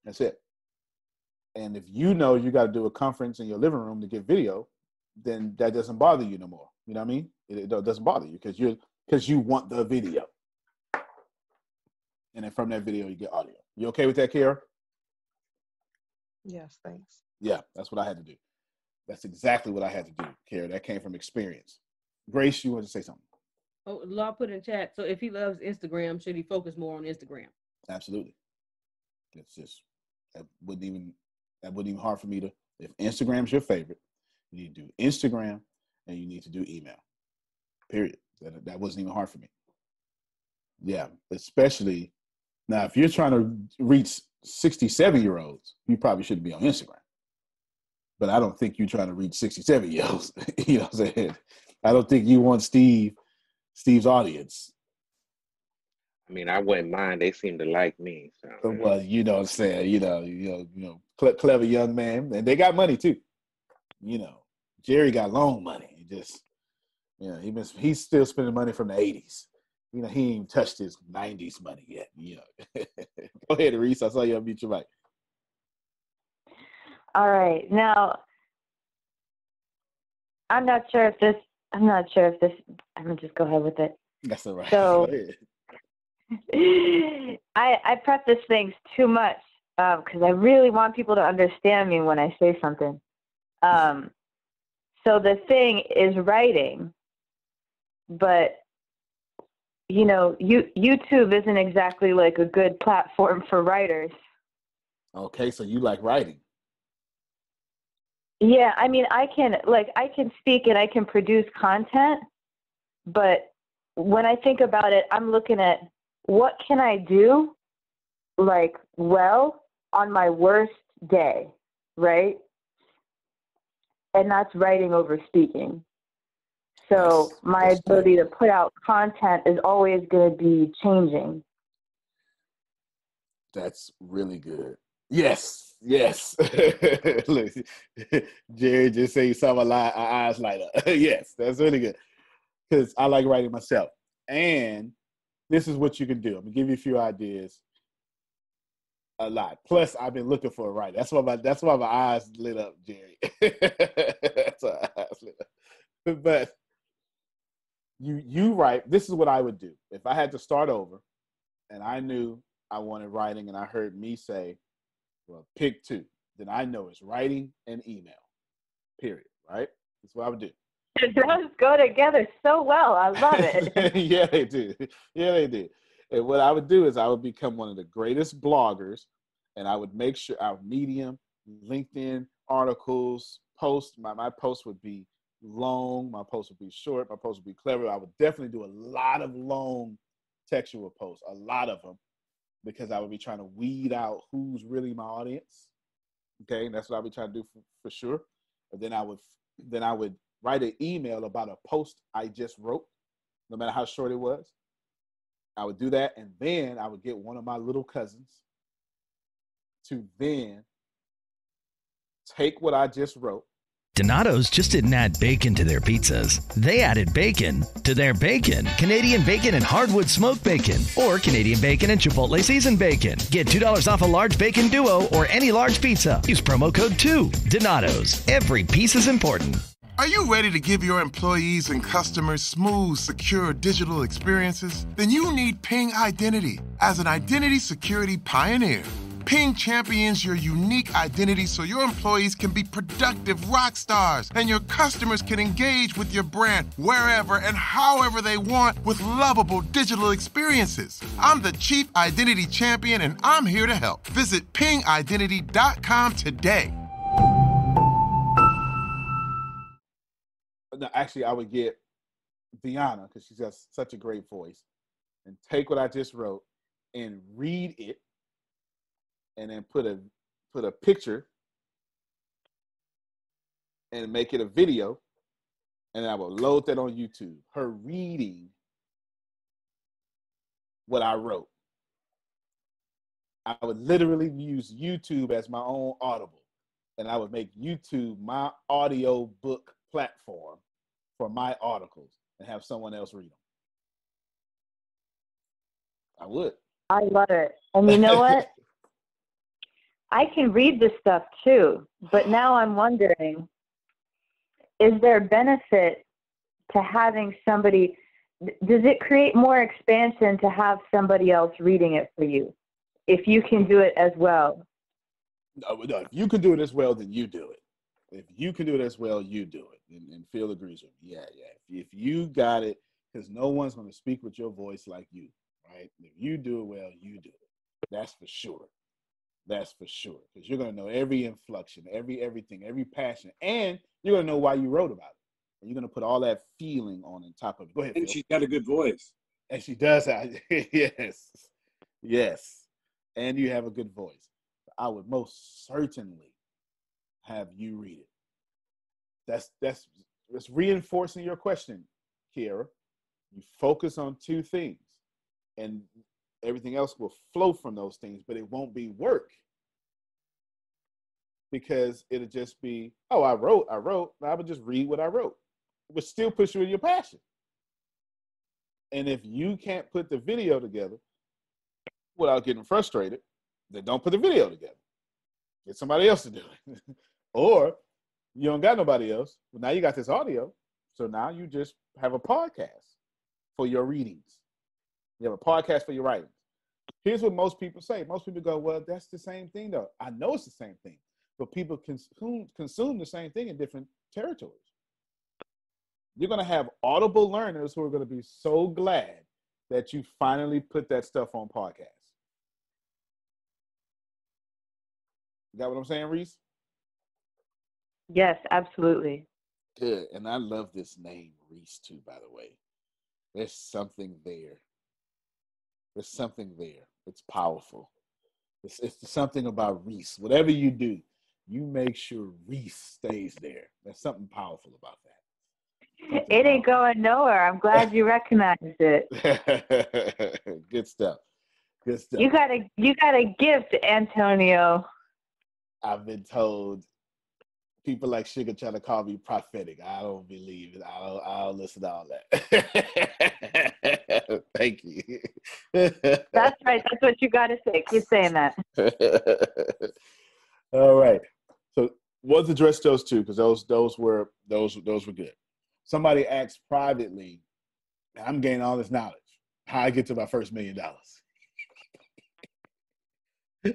That's it. And if you know you got to do a conference in your living room to get video, then that doesn't bother you no more. You know what I mean? It doesn't bother you because you want the video. And then from that video, you get audio. You okay with that, Kara?
Yes, thanks.
Yeah, that's what I had to do. That's exactly what I had to do, Kara. That came from experience. Grace, you want to say something?
Oh, Law put in chat. So if he loves Instagram, should he focus more on Instagram?
Absolutely. It's just that wouldn't even hard for me to. If Instagram's your favorite, you need to do Instagram and you need to do email. Period. That wasn't even hard for me. Yeah, especially now if you're trying to reach 67-year-olds, you probably shouldn't be on Instagram. But I don't think you're trying to reach 67-year-olds. You know what I'm saying? I don't think you want Steve's audience.
I mean, I wouldn't mind. They seem to like me. So.
Well, you know what I'm saying? Clever young man, and they got money too. Jerry got loan money. He's still spending money from the 80s. He ain't even touched his 90s money yet. Go ahead, Reese. I saw you unmute your mic.
All right. Now, I'm not sure if this, I'm going to just go ahead with it.
That's all right.
So,
go ahead.
I preface things too much because I really want people to understand me when I say something. So the thing is writing, but YouTube isn't exactly like a good platform for writers.
Okay, so you like writing?
Yeah, I mean, I can speak and I can produce content, but when I think about it, I'm looking at what can I do, on my worst day, right? And that's writing over speaking. So my ability to put out content is always going to be changing.
That's really good. Yes. Look, Jerry just say you saw my eyes light up. Yes, that's really good. Because I like writing myself. And this is what you can do. I'm going to give you a few ideas. A lot. Plus, I've been looking for a writer. That's why my eyes lit up, Jerry. That's why my eyes lit up. But you write. This is what I would do if I had to start over, and I knew I wanted writing, and I heard me say, "Well, pick two." Then I know it's writing and email. Period. Right? That's what I would do.
It does go together so well. I love it.
Yeah, they do. Yeah, they do. And what I would do is I would become one of the greatest bloggers, and I would make sure our Medium, LinkedIn articles, posts, my posts would be long, my posts would be short, my posts would be clever. I would definitely do a lot of long textual posts, a lot of them, because I would be trying to weed out who's really my audience. Okay, and that's what I would try to do for sure. But then I would write an email about a post I just wrote, no matter how short it was. I would do that, and then I would get one of my little cousins to then take what I just wrote.
Donato's just didn't add bacon to their pizzas. They added bacon to their bacon. Canadian bacon and hardwood smoked bacon, or Canadian bacon and Chipotle seasoned bacon. Get $2 off a large bacon duo or any large pizza. Use promo code 2. Donato's. Every piece is important.
Are you ready to give your employees and customers smooth, secure digital experiences? Then you need Ping Identity. As an identity security pioneer, Ping champions your unique identity so your employees can be productive rock stars and your customers can engage with your brand wherever and however they want with lovable digital experiences. I'm the Chief Identity Champion and I'm here to help. Visit pingidentity.com today.
No, actually, I would get Deanna, because she's got such a great voice, and take what I just wrote and read it, and then put a put a picture and make it a video, and I will load that on YouTube. Her reading what I wrote. I would literally use YouTube as my own Audible, and I would make YouTube my audio book platform for my articles and have someone else read them. I would.
I love it. And you know what? I can read this stuff too, but now I'm wondering, is there benefit to having somebody, does it create more expansion to have somebody else reading it for you? If you can do it as well.
No, if you can do it as well, then you do it. If you can do it as well, you do it. And Phil agrees with me. Yeah. If you got it, because no one's going to speak with your voice like you, right? If you do it well, you do it. That's for sure. That's for sure. Because you're going to know every inflection, everything, every passion, and you're going to know why you wrote about it. And you're going to put all that feeling on top of it. Go ahead,
And
Phil.
she's got a good voice.
And she does have, yes. And you have a good voice. I would most certainly have you read it. That's reinforcing your question, Kiara. You focus on two things, and everything else will flow from those things, but it won't be work. Because it'll just be, oh, I wrote. I would just read what I wrote. It would still push you in your passion. And if you can't put the video together without getting frustrated, then don't put the video together. Get somebody else to do it. Or you don't got nobody else. Well, now you got this audio. So now you just have a podcast for your readings. You have a podcast for your writings. Here's what most people say. Most people go, well, that's the same thing, though. I know it's the same thing. But people consume the same thing in different territories. You're going to have audible learners who are going to be so glad that you finally put that stuff on podcasts. You got what I'm saying, Reese?
Yes, absolutely.
Good. And I love this name, Reese, too, by the way. There's something there. There's something there. It's powerful. It's something about Reese. Whatever you do, you make sure Reese stays there. There's something powerful about that.
It ain't going nowhere. I'm glad you recognized it.
Good stuff. Good stuff.
You got a gift, Antonio.
I've been told people like Sugar trying to call me prophetic. I don't believe it. I don't listen to all that. Thank you.
That's right. That's what you got to say. Keep saying that.
All right. So let's address those two because those were good. Somebody asked privately, I'm gaining all this knowledge. How I get to my first $1 million?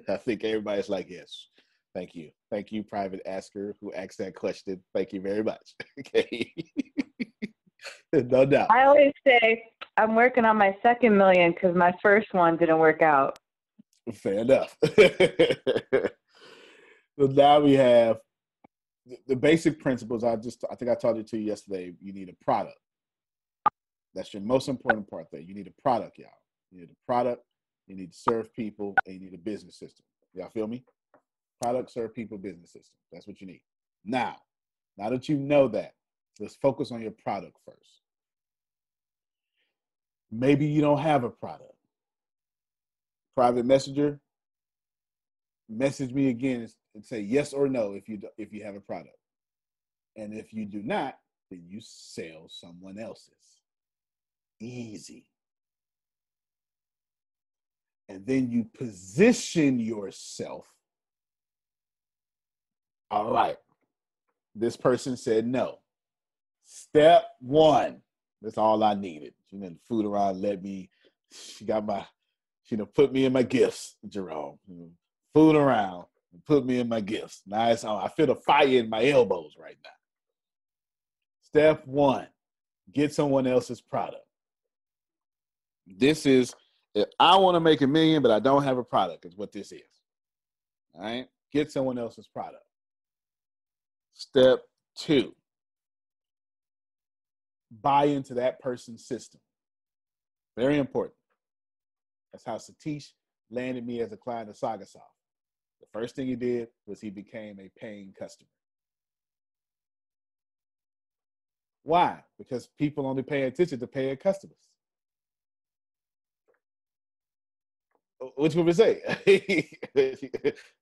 I think everybody's like, yes. Thank you. Thank you, private asker who asked that question. Thank you very much. Okay. No doubt.
I always say I'm working on my second million because my first one didn't work out.
Fair enough. So now we have the basic principles. I think I told you to yesterday. You need a product. That's your most important part there. You need a product, y'all. You need a product. You need to serve people, and you need a business system. Y'all feel me? Product, serve people, business system. That's what you need. Now that you know that, let's focus on your product first. Maybe you don't have a product. Private messenger, message me again and say yes or no if you have a product. And if you do not, then you sell someone else's. Easy. And then you position yourself. All right. This person said no. Step one. That's all I needed. She didn't fool around, she put me in my gifts, Jerome. Fool around and put me in my gifts. Now it's on. I feel the fire in my elbows right now. Step one, get someone else's product. This is, if I want to make $1 million, but I don't have a product, is what this is. All right? Get someone else's product. Step two, buy into that person's system. Very important. That's how Satish landed me as a client of SagaSoft. The first thing he did was he became a paying customer. Why? Because people only pay attention to paying customers. What you want me to say?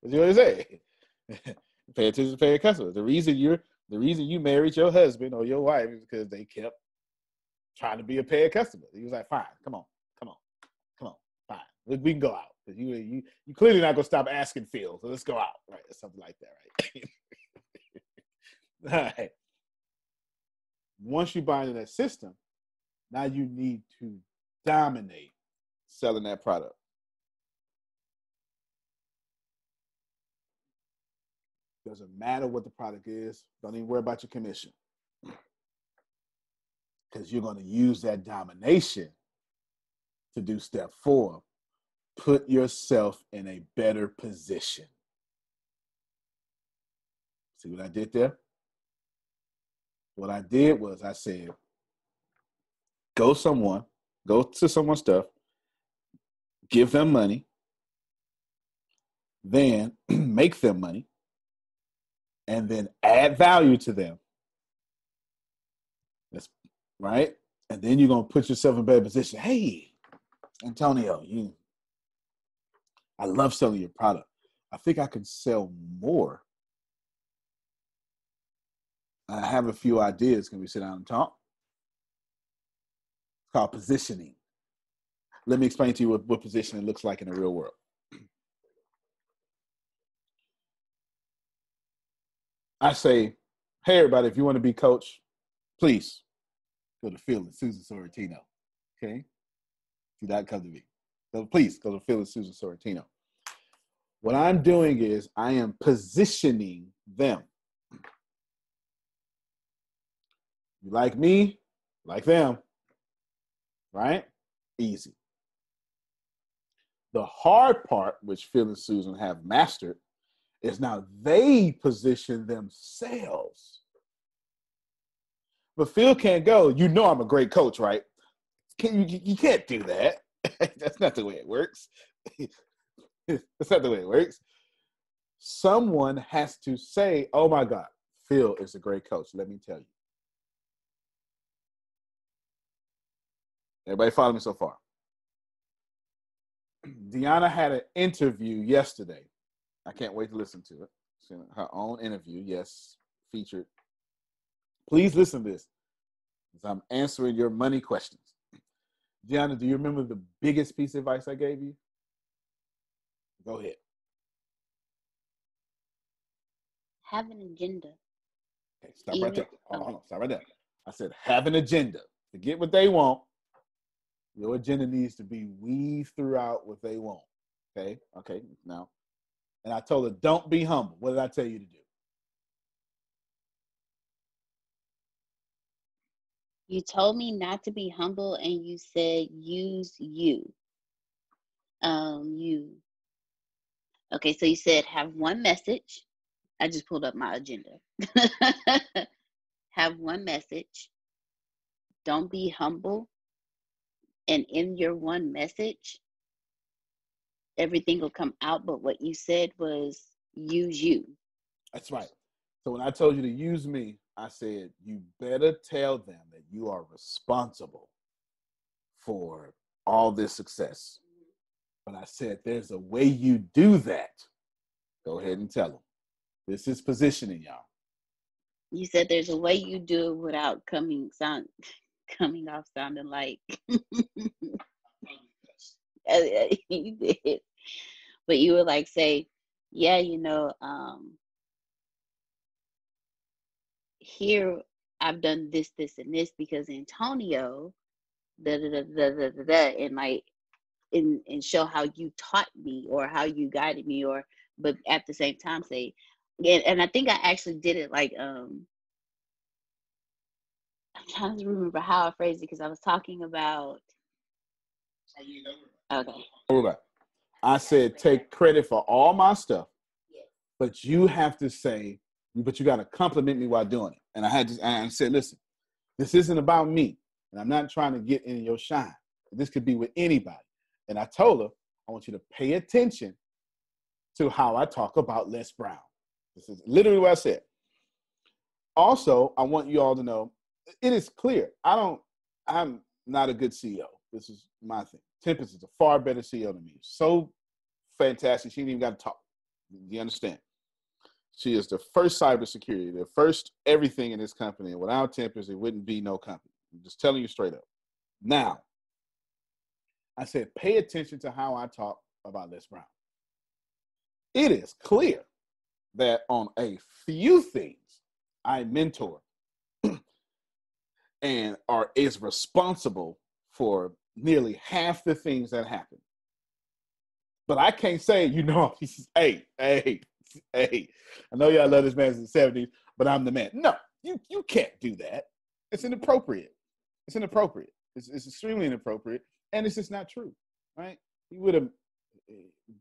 What you want to say? Pay attention to paying customers. The reason you married your husband or your wife is because they kept trying to be a paying customer. He was like, fine, come on, fine. We can go out. Because you clearly not gonna stop asking Phil, so let's go out, right? Or something like that, right? All right. Once you buy into that system, now you need to dominate selling that product. Doesn't matter what the product is. Don't even worry about your commission. Because you're going to use that domination to do step 4. Put yourself in a better position. See what I did there? What I did was I said, go to someone's stuff, give them money, then make them money, and then add value to them. That's right. And then you're going to put yourself in a better position. Hey, Antonio, I love selling your product. I think I can sell more. I have a few ideas. Can we sit down and talk? It's called positioning. Let me explain to you what positioning looks like in the real world. I say, hey, everybody, if you want to be coach, please go to Phil and Susan Sorrentino. Okay? Do not come to me. So please go to Phil and Susan Sorrentino. What I'm doing is I am positioning them. You like me, like them, right? Easy. The hard part, which Phil and Susan have mastered, is now they position themselves. But Phil can't go, I'm a great coach, right? You can't do that. That's not the way it works. That's not the way it works. Someone has to say, oh my God, Phil is a great coach. Let me tell you. Everybody follow me so far? Deanna had an interview yesterday. I can't wait to listen to it. It's her own interview, yes, featured. Please listen to this as I'm answering your money questions. Deanna, do you remember the biggest piece of advice I gave you? Go ahead.
Have an agenda.
Okay, stop right there. Hold on, stop right there. I said, have an agenda. Forget what they want. Your agenda needs to be weaved throughout what they want. Okay, now. And I told her, don't be humble. What did I tell you to do?
You told me not to be humble, and you said use you. Okay, so you said have one message. I just pulled up my agenda. Have one message. Don't be humble. And in your one message, everything will come out. But what you said was use you.
That's right. So when I told you to use me, I said, you better tell them that you are responsible for all this success. But I said, there's a way you do that. Go ahead and tell them. This is positioning, y'all.
You said there's a way you do it without coming off sounding like you did. But you would like say, yeah, here I've done this, and this because Antonio, and like, and show how you taught me or how you guided me, but at the same time say, and I think I actually did it like, I'm trying to remember how I phrased it because I was talking about. Okay.
I said, take credit for all my stuff, but you have to say, but you got to compliment me while doing it. And I said, listen, this isn't about me. And I'm not trying to get in your shine. This could be with anybody. And I told her, I want you to pay attention to how I talk about Les Brown. This is literally what I said. Also, I want you all to know, it is clear. I'm not a good CEO. This is my thing. Tempest is a far better CEO than me. So fantastic. She ain't even got to talk. You understand? She is the first cybersecurity, the first everything in this company. And without Tempest, it wouldn't be no company. I'm just telling you straight up. Now, I said, pay attention to how I talk about Les Brown. It is clear that on a few things, I mentor and is responsible for nearly half the things that happen. But I can't say, hey, I know y'all love this man since the 70s, but I'm the man. No, you can't do that. It's inappropriate. It's inappropriate. It's extremely inappropriate, and it's just not true, right?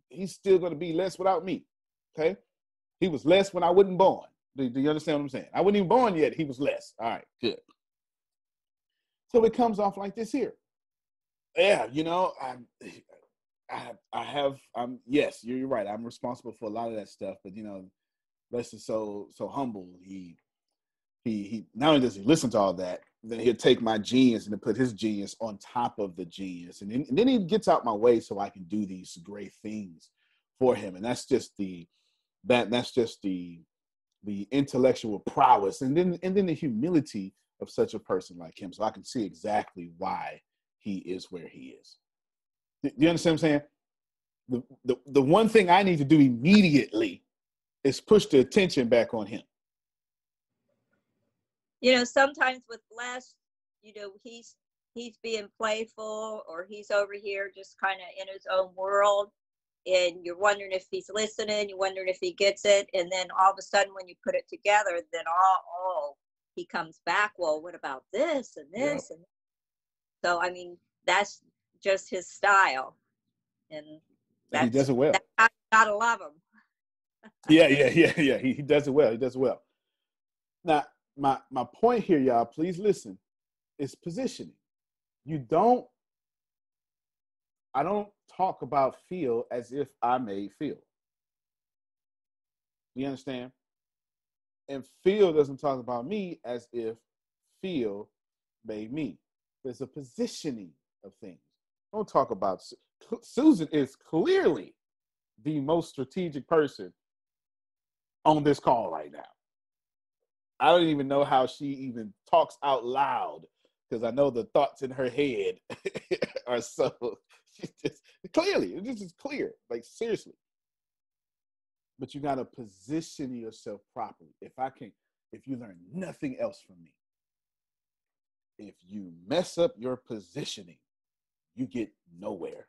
He's still going to be less without me, okay? He was less when I wasn't born. Do you understand what I'm saying? I wasn't even born yet. He was less. All right, good. So it comes off like this here. Yeah, yes, you're right. I'm responsible for a lot of that stuff, but Les is so humble. He not only does he listen to all that, then he'll take my genius and put his genius on top of the genius, and then he gets out my way so I can do these great things for him. And that's just the intellectual prowess, and then the humility of such a person like him. So I can see exactly why he is where he is. Do you understand what I'm saying? The one thing I need to do immediately is push the attention back on him.
Sometimes with Les, he's being playful, or he's over here just kind of in his own world, and you're wondering if he's listening, you're wondering if he gets it, and then all of a sudden when you put it together, then he comes back, well, what about this and this? Yep. And so, I mean, that's just his style, and
he does it well.
I gotta love him.
Yeah. He does it well. He does it well. Now, my point here, y'all, please listen, is positioning. I don't talk about Phil as if I made Phil. You understand? And Phil doesn't talk about me as if Phil made me. There's a positioning of things. Don't talk about Susan is clearly the most strategic person on this call right now. I don't even know how she even talks out loud, because I know the thoughts in her head are so, she's just clearly, this is clear, like seriously. But you got to position yourself properly. If you learn nothing else from me, if you mess up your positioning, you get nowhere.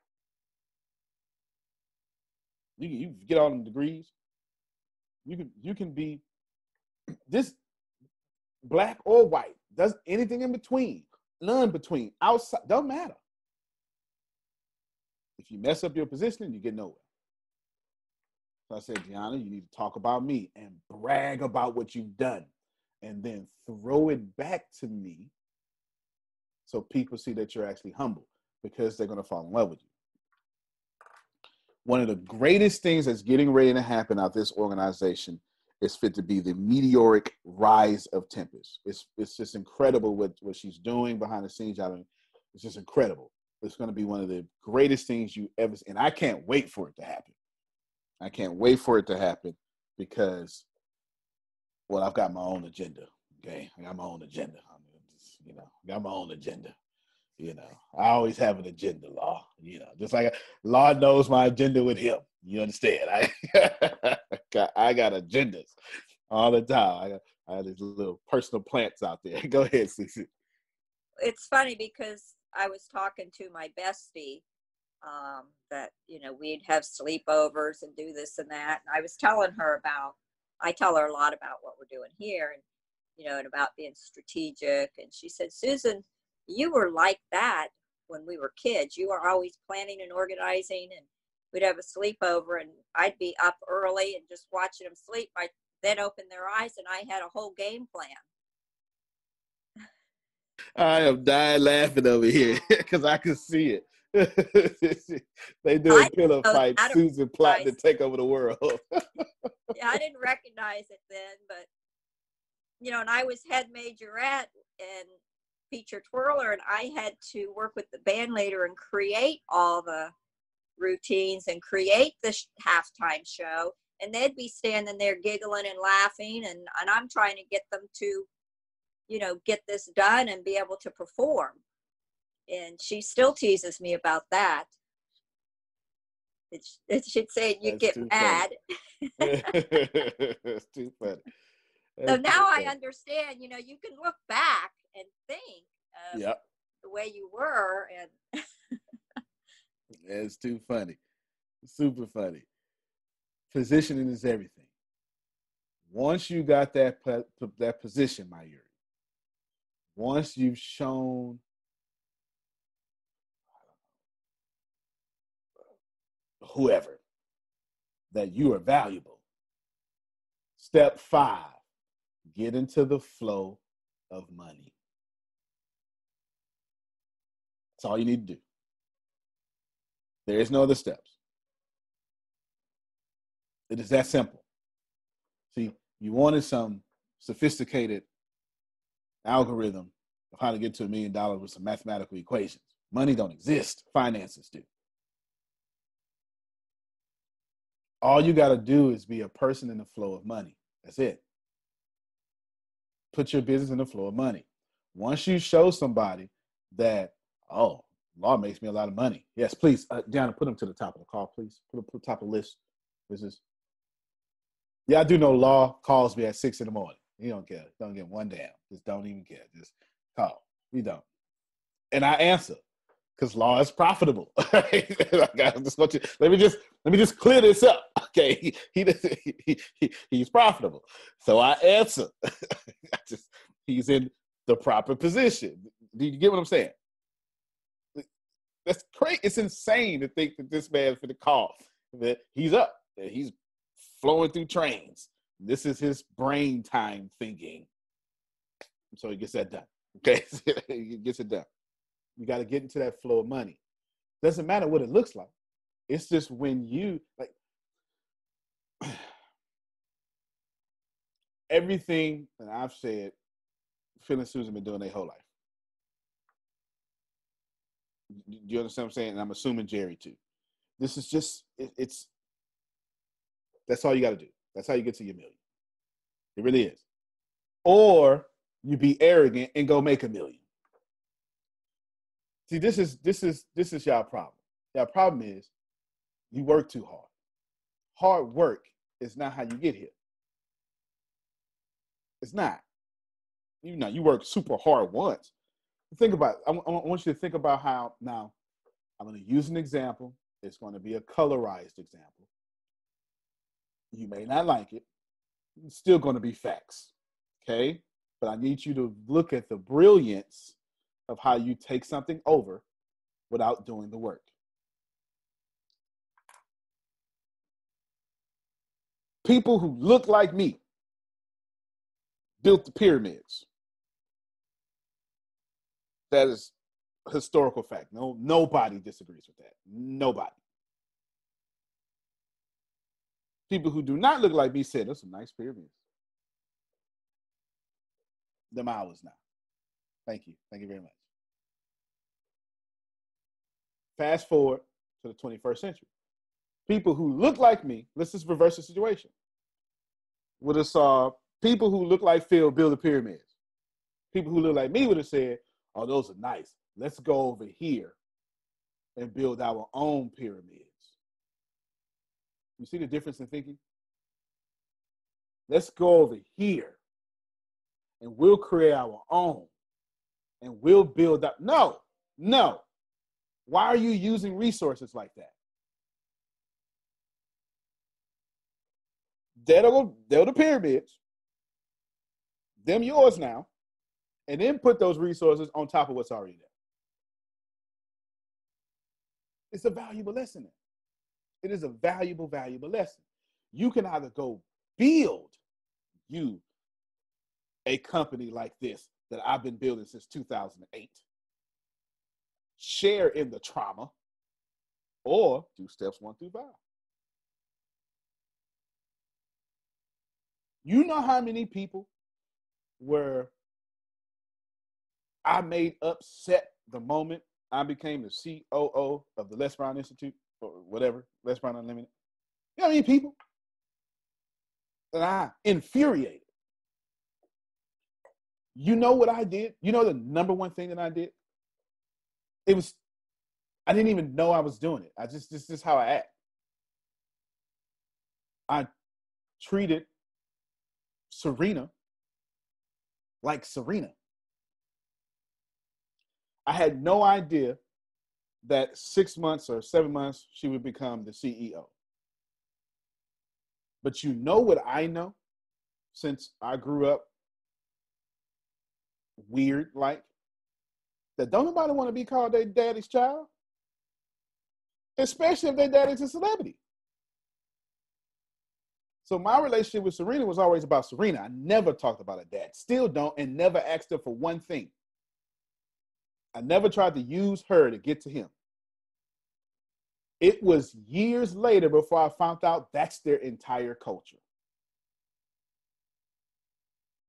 You get all them degrees. You can be this black or white, does anything in between, none between, outside, don't matter. If you mess up your positioning, you get nowhere. So I said, Gianna, you need to talk about me and brag about what you've done, and then throw it back to me so people see that you're actually humble, because they're going to fall in love with you. One of the greatest things that's getting ready to happen out this organization is fit to be the meteoric rise of Tempest. It's just incredible what she's doing behind the scenes. It's just incredible. It's going to be one of the greatest things you ever see. And I can't wait for it to happen. I can't wait for it to happen because, well, I've got my own agenda. Okay, I got my own agenda. Got my own agenda. I always have an agenda, Law. Just like Law knows my agenda with him. You understand? I got agendas all the time. I have these little personal plants out there. Go ahead, Cece.
It's funny because I was talking to my bestie that, we'd have sleepovers and do this and that. And I was telling her I tell her a lot about what we're doing here and, and about being strategic. And she said, Susan, you were like that when we were kids. You were always planning and organizing, and we'd have a sleepover and I'd be up early and just watching them sleep. I'd then open their eyes and I had a whole game plan.
I am dying laughing over here because I can see it. They doing
I
pillow
know
fight.
that
Susan plotting to take over the world.
yeah, I didn't recognize it then, but and I was head majorette and feature twirler, and I had to work with the band leader and create all the routines and create the halftime show. And they'd be standing there giggling and laughing, and I'm trying to get them to, get this done and be able to perform. And she still teases me about that. She'd say, you get mad.
That's too funny.
So now I understand, you can look back and think of the way you were. And
it's too funny. Super funny. Positioning is everything. Once you got that position, my Yuri, once you've shown whoever that you are valuable, step 5, get into the flow of money. That's all you need to do. There is no other steps. It is that simple. See, you wanted some sophisticated algorithm of how to get to $1 million with some mathematical equations. Money don't exist. Finances do. All you got to do is be a person in the flow of money. That's it. Put your business in the flow of money. Once you show somebody that, oh, law makes me a lot of money. Yes, please, Deanna, put them to the top of the call, please. Put them to the top of the list. Yeah, I do know law calls me at 6 in the morning. He don't care. Don't get one damn. Just don't even care. Just call. We don't. And I answer because law is profitable. Let me just clear this up. Okay, he's profitable. So I answer. He's in the proper position. Do you get what I'm saying? That's crazy. It's insane to think that this man's for the call, that he's up, that he's flowing through trains. This is his brain time thinking. So he gets that done. Okay, he gets it done. You got to get into that flow of money. Doesn't matter what it looks like. It's just when you everything that I've said, Phil and Susan been doing their whole life. Do you understand what I'm saying? And I'm assuming Jerry too. This is just, that's all you got to do. That's how you get to your $1 million. It really is. Or you be arrogant and go make $1 million. See, this is y'all problem. Y'all problem is you work too hard. Hard work is not how you get here. It's not. You work super hard once. Think about it. I want you to think about how, now, I'm going to use an example. It's going to be a colorized example. You may not like it. It's still going to be facts. Okay? But I need you to look at the brilliance of how you take something over without doing the work. People who look like me built the pyramids. That is a historical fact. Nobody disagrees with that. Nobody. People who do not look like me said, "Those some nice pyramids." Them ours now. Thank you. Thank you very much. Fast forward to the 21st century. People who look like me, let's just reverse the situation, would have saw people who look like Phil build the pyramids. People who look like me would have said, "Oh, those are nice. Let's go over here and build our own pyramids." You see the difference in thinking? Let's go over here and we'll create our own and we'll build up. No. Why are you using resources like that? They're the pyramids. Them yours now. And then put those resources on top of what's already there. It's a valuable lesson. It is a valuable, valuable lesson. You can either go build you a company like this that I've been building since 2008. Share in the trauma or do steps 1 through 5. You know how many people were I made upset the moment I became the COO of the Les Brown Institute or whatever, Les Brown Unlimited? You know how many people that I infuriated? You know what I did? You know the number one thing that I did? It was, I didn't even know I was doing it. This is how I act. I treated Serena like Serena. I had no idea that 6 months or 7 months she would become the CEO. But you know what I know, since I grew up weird like, that don't nobody want to be called their daddy's child, especially if their daddy's a celebrity. So my relationship with Serena was always about Serena. I never talked about her dad, still don't, and never asked her for one thing. I never tried to use her to get to him. It was years later before I found out that's their entire culture.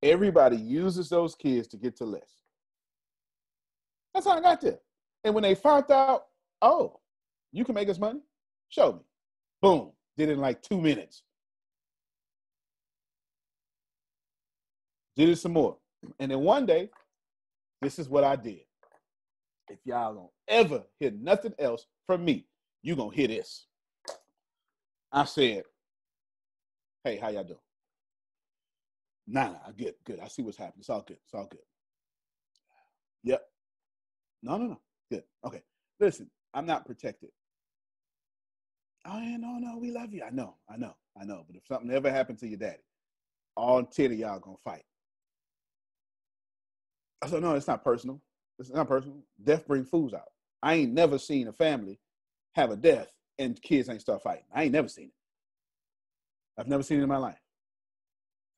Everybody uses those kids to get to Les. That's how I got there. And when they found out, oh, you can make us money? Show me. Boom. Did it in like 2 minutes. Did it some more. And then one day, this is what I did. If y'all don't ever hear nothing else from me, you gonna hear this. I said, hey, how y'all doing? Nah, good. I see what's happening. It's all good. Yep. No. Good. Okay. Listen, I'm not protected. Oh, yeah, no, we love you. I know. But if something ever happened to your daddy, all 10 of y'all gonna fight. I said, no, it's not personal. Death brings fools out. I ain't never seen a family have a death and kids ain't start fighting. I ain't never seen it. I've never seen it in my life.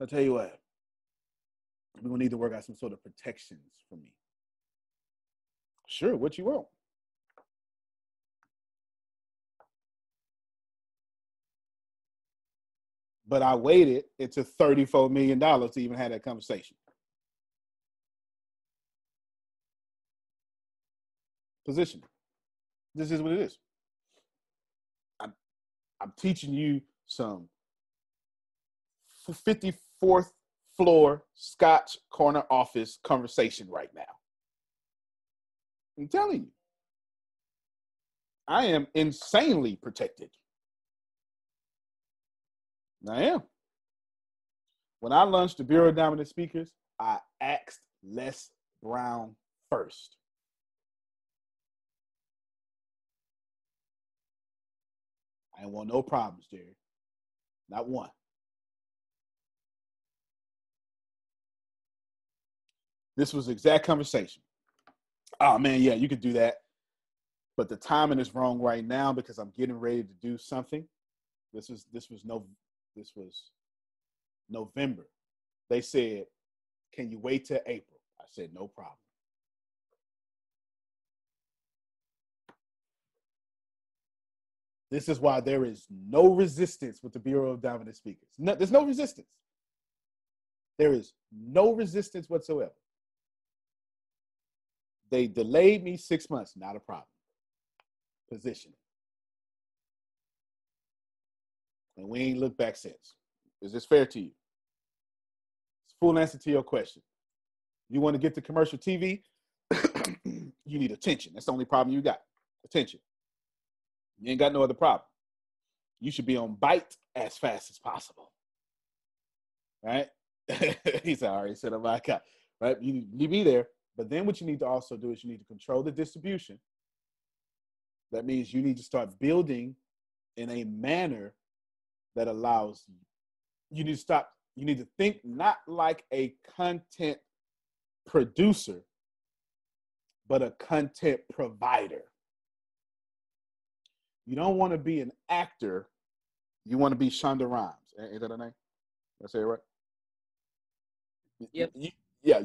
I'll tell you what, we're gonna need to work out some sort of protections for me. Sure, what you want? But I waited into $34 million to even have that conversation. Position. This is what it is. I'm teaching you some 54th floor Scotch corner office conversation right now. I'm telling you, I am insanely protected. I am. When I launched the Bureau of Dominant Speakers, I asked Les Brown first. I didn't want no problems, Jerry. Not one. This was the exact conversation. Oh man, yeah, you could do that. But the timing is wrong right now because I'm getting ready to do something. This was November. They said, can you wait till April? I said, no problem. This is why there is no resistance with the Bureau of Dominant Speakers. No, there's no resistance. There is no resistance whatsoever. They delayed me 6 months, not a problem. Positioning. And we ain't looked back since. Is this fair to you? It's full answer to your question. You want to get to commercial TV? You need attention. That's the only problem you got. Attention. You ain't got no other problem. You should be on bite as fast as possible. Right? He said, all right, he said, oh my God. Right? You be there. But then what you need to also do is you need to control the distribution. That means you need to start building in a manner that allows you need to think not like a content producer, but a content provider. You don't want to be an actor. You want to be Shonda Rhimes. Is that her name? Did I say it right?
Yep.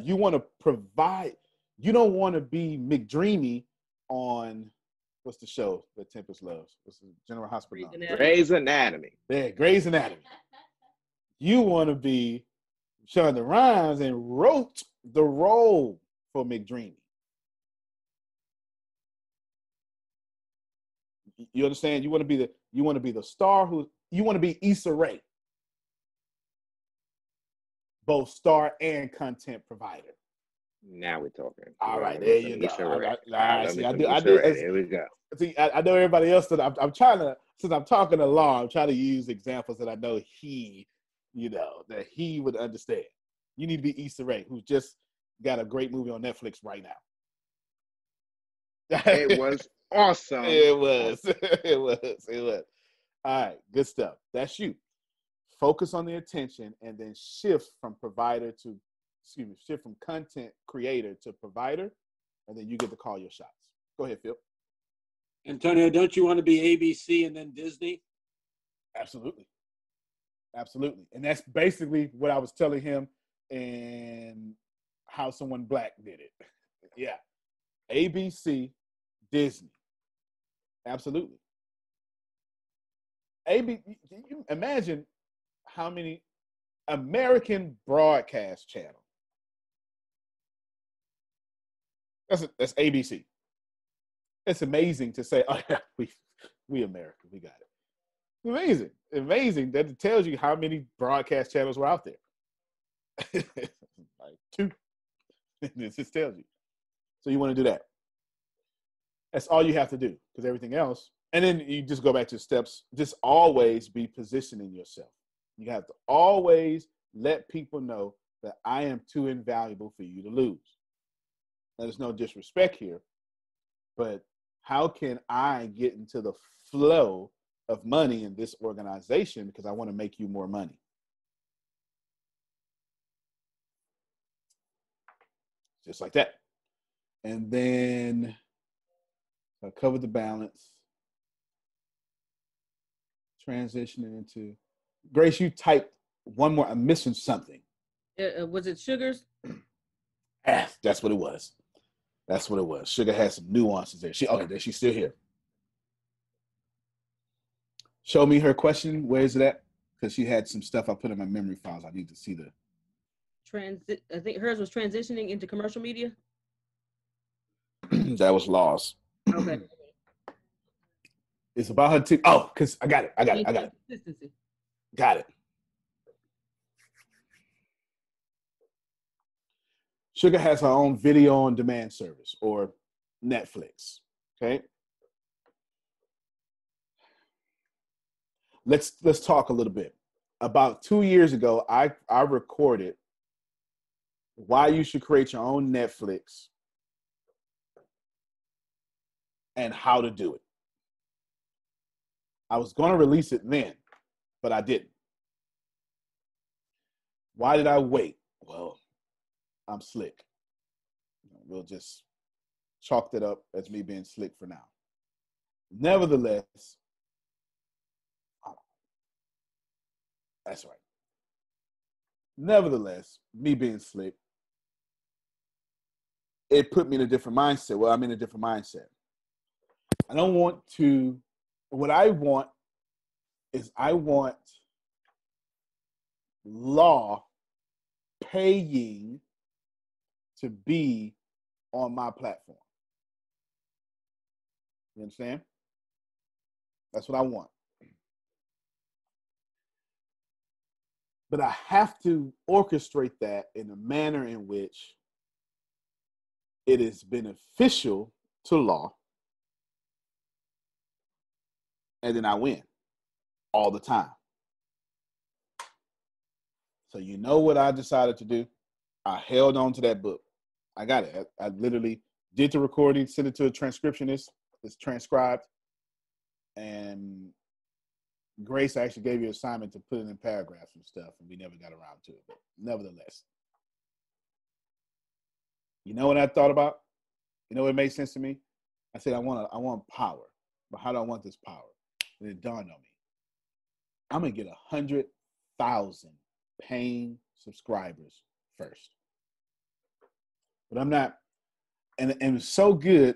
You want to provide. You don't want to be McDreamy on what's the show that Tempest loves? What's the General Hospital?
Grey's Anatomy.
Yeah, Grey's Anatomy. You want to be Shonda Rhimes and wrote the role for McDreamy. You understand? You want to be the star you want to be Issa Rae, both star and content provider.
Now we're talking.
All right, there you go.
Here we go.
See, I know everybody else that I'm trying to, since I'm talking along, I'm trying to use examples that I know that he would understand. You need to be Issa Rae, who's just got a great movie on Netflix right now.
It was awesome.
It was. It was. All right, good stuff. That's you. Focus on the attention and then shift from content creator to provider, and then you get to call your shots. Go ahead, Phil.
Antonio, don't you want to be ABC and then Disney?
Absolutely. Absolutely. And that's basically what I was telling him and How Someone Black did it. Yeah. ABC, Disney. Absolutely. You imagine how many American broadcast channels. That's ABC. It's amazing to say, oh yeah, we America, we got it. Amazing that it tells you how many broadcast channels were out there. Like 2. It just tells you. So you want to do that. That's all you have to do, because everything else, and then you just go back to steps. Just always be positioning yourself. You have to always let people know that I am too invaluable for you to lose. Now, there's no disrespect here, but how can I get into the flow of money in this organization because I want to make you more money? Just like that. And then I covered the balance. Transitioning into Grace, you typed one more. I'm missing something.
Was it sugars?
That's what it was. That's what it was. Sugar has some nuances there. She's still here. Show me her question. Where is it at? Because she had some stuff I put in my memory files. I need to see the.
I think hers was transitioning into commercial media.
That was Laws.
Okay.
It's about her too. Oh, because I got it.
Consistency.
Got it. Sugar has her own video on demand service, or Netflix. Okay. Let's talk a little bit. About 2 years ago, I recorded why you should create your own Netflix and how to do it. I was going to release it then, but I didn't. Why did I wait? Well, I'm slick. We'll just chalk that up as me being slick for now. Nevertheless, that's right. Nevertheless, me being slick, it put me in a different mindset. Well, I'm in a different mindset. I don't want to, what I want is I want law paying to be on my platform. You understand? That's what I want. But I have to orchestrate that in a manner in which it is beneficial to law, and then I win all the time. So you know what I decided to do? I held on to that book. I got it. I literally did the recording, sent it to a transcriptionist. It's transcribed. And Grace actually gave you an assignment to put it in paragraphs and stuff, and we never got around to it. But nevertheless, you know what I thought about? You know what made sense to me? I said, I want power. But how do I want this power? And it dawned on me. I'm going to get 100,000 paying subscribers first. But I'm not, and it's so good.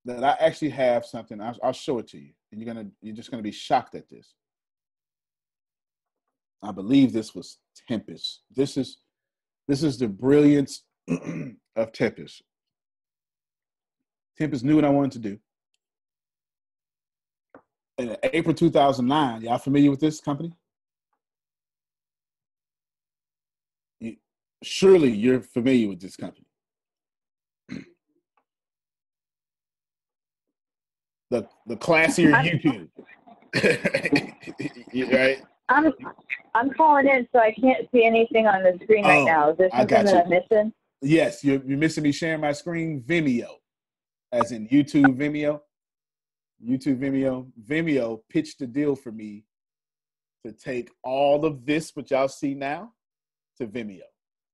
that I actually have something. I'll show it to you, and you're just gonna be shocked at this. I believe this was Tempest. This is the brilliance of Tempest. Tempest knew what I wanted to do. In April 2009, y'all familiar with this company? Surely you're familiar with this company. The classier YouTube. Right?
I'm calling in, so I can't see anything on the screen right now. Is there something that I'm missing?
Yes, you're missing me sharing my screen. Vimeo, as in YouTube Vimeo. YouTube Vimeo. Vimeo pitched a deal for me to take all of this, what y'all see now, to Vimeo.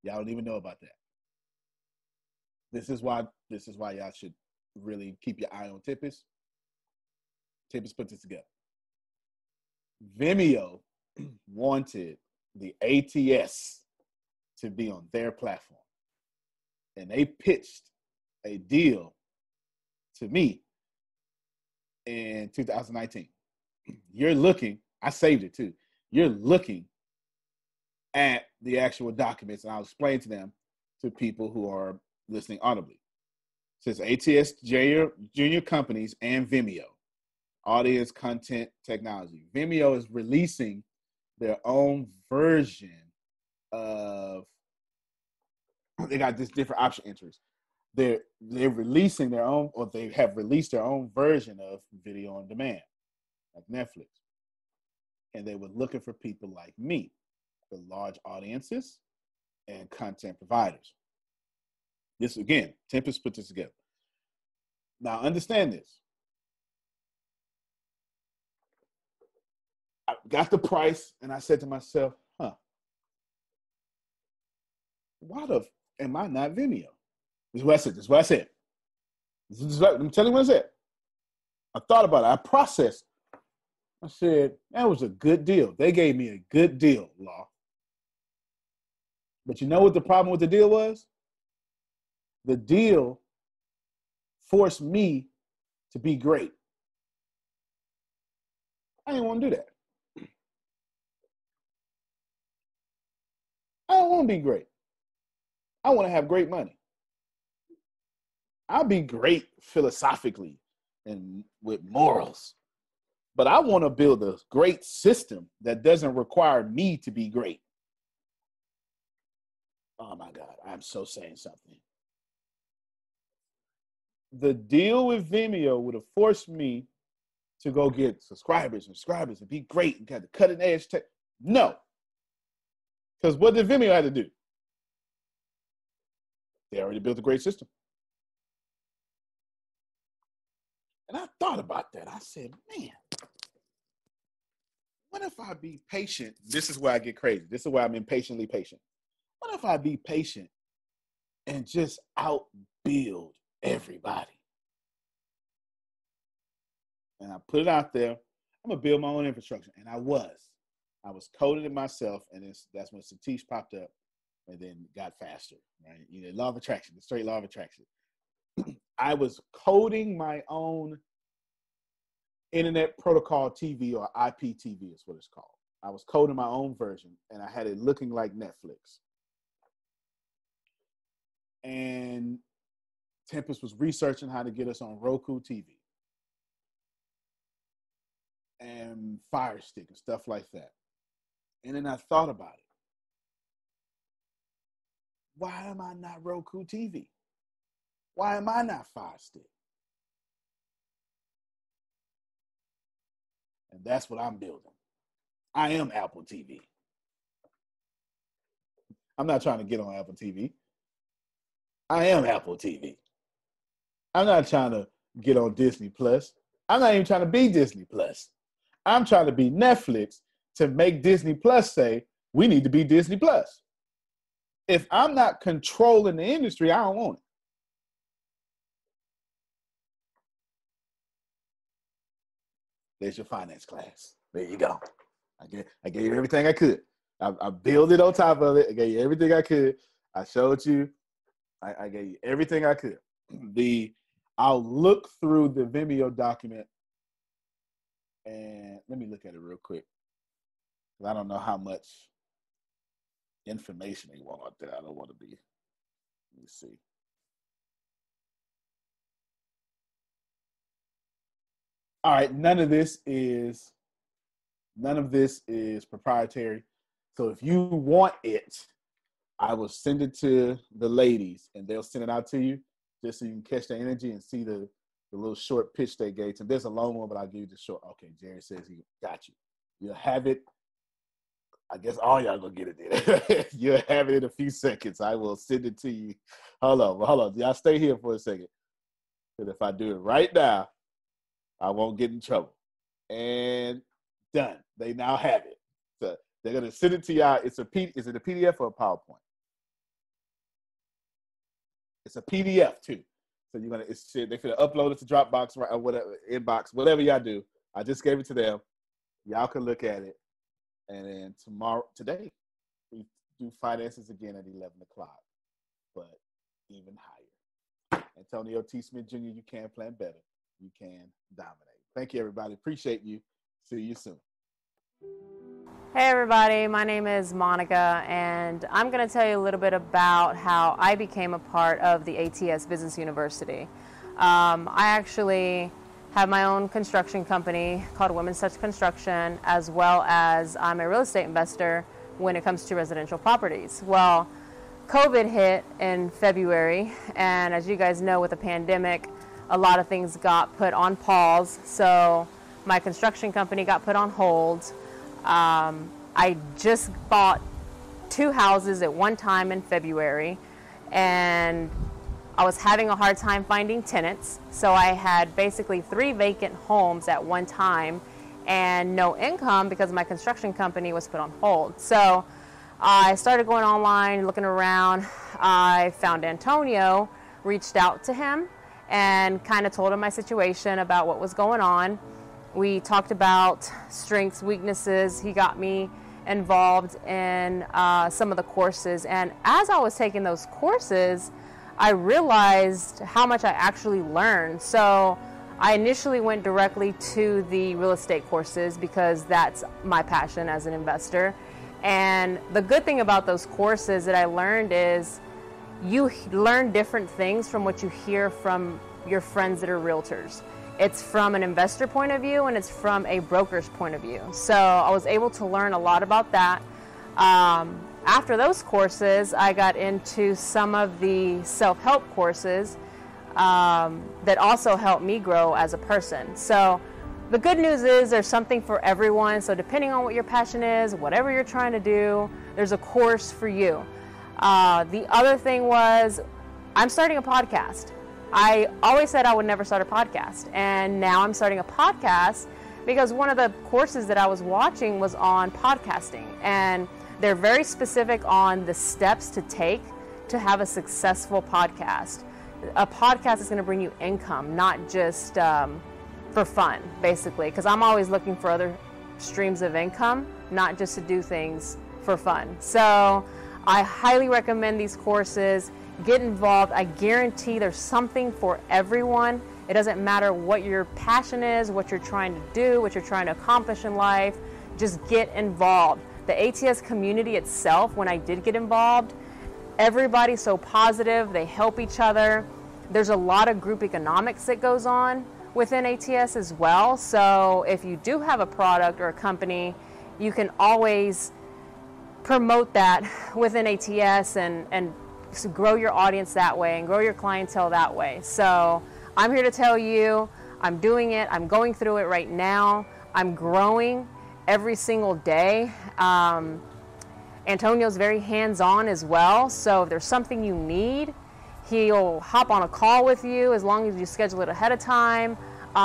Y'all don't even know about that. This is why y'all should really keep your eye on Tempest. Tempest put this together. Vimeo wanted the ATS to be on their platform. And they pitched a deal to me in 2019. You're looking, I saved it too. You're looking at the actual documents, and I'll explain to them, to people who are listening audibly. It says ATS Junior Companies and Vimeo, Audience Content Technology. Vimeo is releasing their own version of, they got this different option entries. They're releasing their own, or they have released their own version of video on demand, like Netflix. And they were looking for people like me, for large audiences and content providers. This, again, Tempest put this together. Now, understand this. I got the price, and I said to myself, why am I not Vimeo? This is what I said. I'm telling you what I said. I thought about it. I processed. I said, that was a good deal. They gave me a good deal, Law. But you know what the problem with the deal was? The deal forced me to be great. I didn't want to do that. I don't want to be great. I want to have great money. I'll be great philosophically and with morals. But I want to build a great system that doesn't require me to be great. Oh my God, I'm so saying something. The deal with Vimeo would have forced me to go get subscribers and be great and get the cutting edge tech. No. Because what did Vimeo have to do? They already built a great system. And I thought about that. I said, man, what if I be patient? This is where I get crazy. This is where I'm impatiently patient. What if I be patient and just outbuild everybody? And I put it out there. I'm going to build my own infrastructure. And I was coding it myself. And that's when Satish popped up and then got faster, right? You know, law of attraction, the straight law of attraction. I was coding my own Internet Protocol TV, or IPTV is what it's called. I was coding my own version, and I had it looking like Netflix. And Tempest was researching how to get us on Roku TV and Fire Stick and stuff like that. And then I thought about it. Why am I not Roku TV? Why am I not Fire Stick? And that's what I'm building. I am Apple TV. I'm not trying to get on Apple TV. I am Apple TV. I'm not trying to get on Disney Plus. I'm not even trying to be Disney Plus. I'm trying to be Netflix to make Disney Plus say, we need to be Disney Plus. If I'm not controlling the industry, I don't want it. There's your finance class. There you go. I gave you everything I could. I built it on top of it. I gave you everything I could. I showed you. I gave you everything I could. I'll look through the Vimeo document and let me look at it real quick. I don't know how much information they want out there. I don't want to be. Let me see. All right, none of this is proprietary. So if you want it, I will send it to the ladies and they'll send it out to you just so you can catch the energy and see the little short pitch they gave. And there's a long one, but I'll give you the short. Okay, Jerry says he got you. You'll have it. I guess all y'all gonna get it then. You'll have it in a few seconds. I will send it to you. Hold on. Y'all stay here for a second. Because if I do it right now, I won't get in trouble. And done. They now have it. So they're gonna send it to y'all. Is it a PDF or a PowerPoint? It's a PDF too. So you're gonna they're gonna upload it to Dropbox or whatever, inbox, whatever y'all do. I just gave it to them. Y'all can look at it. And then today, we do finances again at 11 o'clock, but even higher. Antonio T. Smith Jr., you can plan better. You can dominate. Thank you, everybody. Appreciate you. See you soon.
Hey, everybody. My name is Monica, and I'm going to tell you a little bit about how I became a part of the ATS Business University. I actually have my own construction company called Women's Touch Construction, as well as I'm a real estate investor when it comes to residential properties. Well, COVID hit in February, and as you guys know, with the pandemic, a lot of things got put on pause. So my construction company got put on hold. I just bought 2 houses at one time in February, and I was having a hard time finding tenants, so I had basically 3 vacant homes at one time and no income because my construction company was put on hold. So I started going online, looking around. I found Antonio, reached out to him, and kind of told him my situation about what was going on. We talked about strengths, weaknesses. He got me involved in some of the courses, and as I was taking those courses, I realized how much I actually learned. So I initially went directly to the real estate courses because that's my passion as an investor. And the good thing about those courses that I learned is you learn different things from what you hear from your friends that are realtors. It's from an investor point of view and it's from a broker's point of view. So I was able to learn a lot about that. After those courses, I got into some of the self-help courses that also helped me grow as a person. So the good news is there's something for everyone. So depending on what your passion is, whatever you're trying to do, there's a course for you. The other thing was I'm starting a podcast. I always said I would never start a podcast, and now I'm starting a podcast because one of the courses that I was watching was on podcasting, and they're very specific on the steps to take to have a successful podcast. A podcast is going to bring you income, not just for fun, basically, because I'm always looking for other streams of income, not just to do things for fun. So I highly recommend these courses. Get involved. I guarantee there's something for everyone. It doesn't matter what your passion is, what you're trying to do, what you're trying to accomplish in life. Just get involved. The ATS community itself, when I did get involved, everybody's so positive. They help each other. There's a lot of group economics that goes on within ATS as well. So if you do have a product or a company, you can always promote that within ATS and grow your audience that way and grow your clientele that way. So I'm here to tell you, I'm doing it. I'm going through it right now. I'm growing every single day. Antonio's very hands-on as well. So if there's something you need, he'll hop on a call with you as long as you schedule it ahead of time.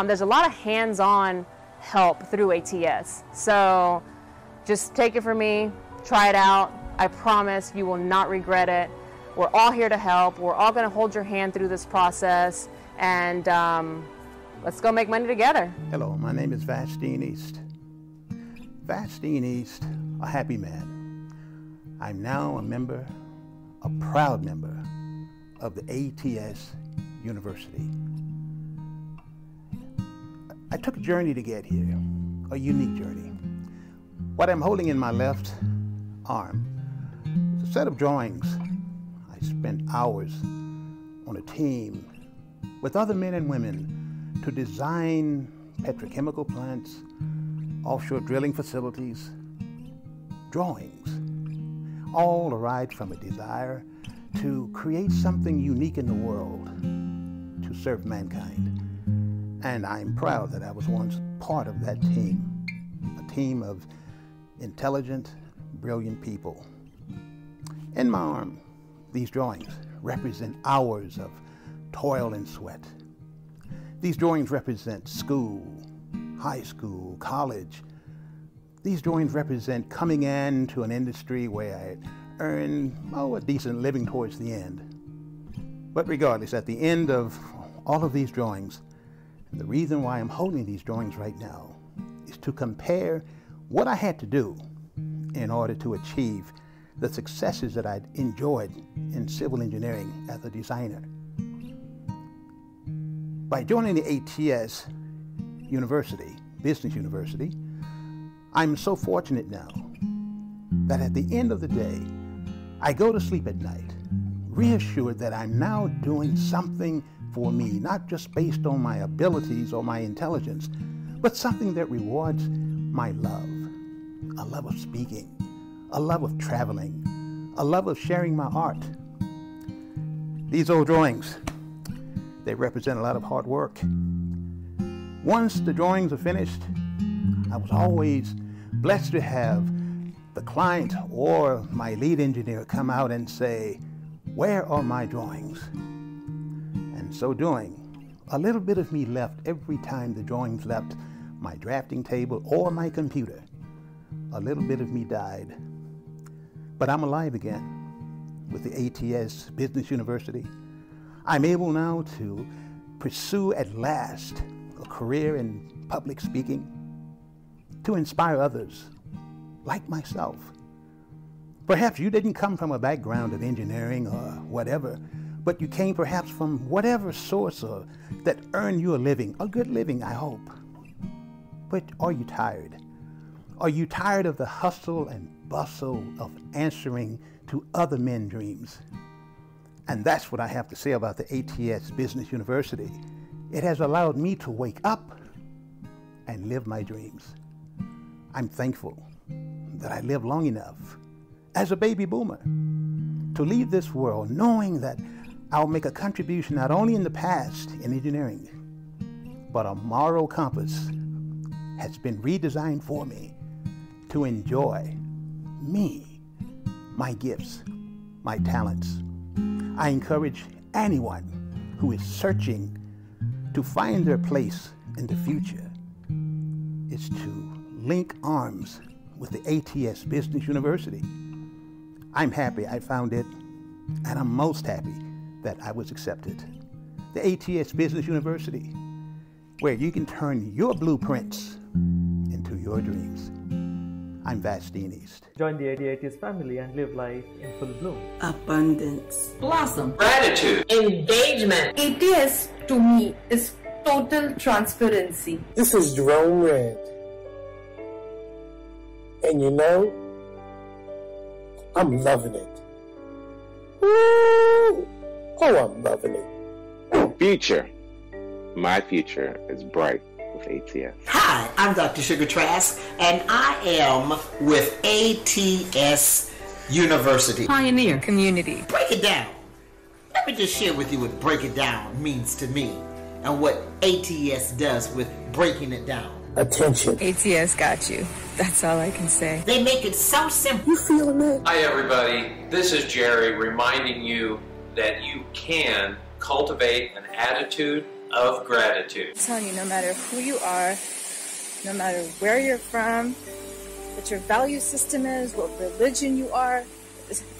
There's a lot of hands-on help through ATS. So just take it from me, try it out. I promise you will not regret it. We're all here to help. We're all going to hold your hand through this process, and let's go make money together.
Hello, my name is Vastine East. Vastine East, a happy man. I'm now a proud member of the ATS University. I took a journey to get here, a unique journey. What I'm holding in my left arm is a set of drawings. I spent hours on a team with other men and women to design petrochemical plants, offshore drilling facilities, drawings, all arrived from a desire to create something unique in the world to serve mankind. And I'm proud that I was once part of that team, a team of intelligent, brilliant people. In my arm, these drawings represent hours of toil and sweat. These drawings represent school, high school, college. These drawings represent coming into an industry where I earned, a decent living towards the end. But regardless, at the end of all of these drawings, the reason why I'm holding these drawings right now is to compare what I had to do in order to achieve the successes that I'd enjoyed in civil engineering as a designer. By joining the ATS University, Business University, I'm so fortunate now that at the end of the day, I go to sleep at night, reassured that I'm now doing something for me, not just based on my abilities or my intelligence, but something that rewards my love, a love of speaking, a love of traveling, a love of sharing my art. These old drawings, they represent a lot of hard work. Once the drawings are finished, I was always blessed to have the client or my lead engineer come out and say, "Where are my drawings?" And so doing, a little bit of me left every time the drawings left my drafting table or my computer. A little bit of me died. But I'm alive again with the ATS Business University. I'm able now to pursue at last a career in public speaking, to inspire others like myself. Perhaps you didn't come from a background of engineering or whatever, but you came perhaps from whatever source that earned you a living, a good living, I hope. But are you tired? Are you tired of the hustle and bustle of answering to other men's dreams? And that's what I have to say about the ATS Business University. It has allowed me to wake up and live my dreams. I'm thankful that I lived long enough as a baby boomer to leave this world knowing that I'll make a contribution not only in the past in engineering, but a moral compass has been redesigned for me to enjoy me, my gifts, my talents. I encourage anyone who is searching to find their place in the future is to link arms with the ATS Business University. I'm happy I found it, and I'm most happy that I was accepted. The ATS Business University, where you can turn your blueprints into your dreams. I'm Vastine East.
Join the ATS family and live life in full bloom.
Abundance.
Blossom.
Gratitude.
Engagement.
ATS to me is total transparency.
This is Jerome Red. And you know, I'm loving it. Woo! Oh, I'm loving it.
Future. My future is bright with ATS.
Hi, I'm Dr. Sugar Trask, and I am with ATS University.
Pioneer community.
Break it down. Let me just share with you what break it down means to me and what ATS does with breaking it down.
Attention.
ATS got you. That's all I can say.
They make it so simple.
You feeling that?
Hi, everybody. This is Jerry reminding you that you can cultivate an attitude of gratitude.
I'm telling you, no matter who you are, no matter where you're from, what your value system is, what religion you are,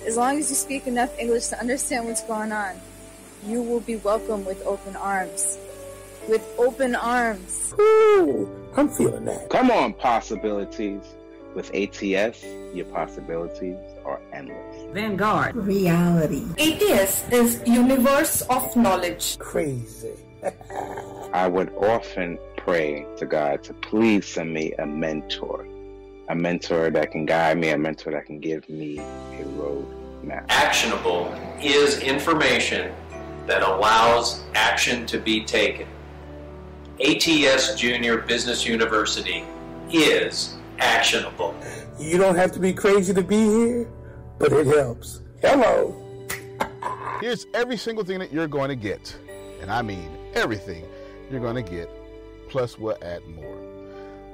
as long as you speak enough English to understand what's going on, you will be welcomed with open arms. With open arms.
Ooh, I'm feeling that.
Come on, possibilities. With ATS, your possibilities are endless.
Vanguard.
Reality.
ATS is universe of knowledge.
Crazy.
I would often pray to God to please send me a mentor that can guide me, a mentor that can give me a road map.
Actionable is information that allows action to be taken. ATS Junior Business University is actionable.
You don't have to be crazy to be here, but it helps. Hello.
Here's every single thing that you're going to get, and I mean everything you're going to get, plus we'll add more.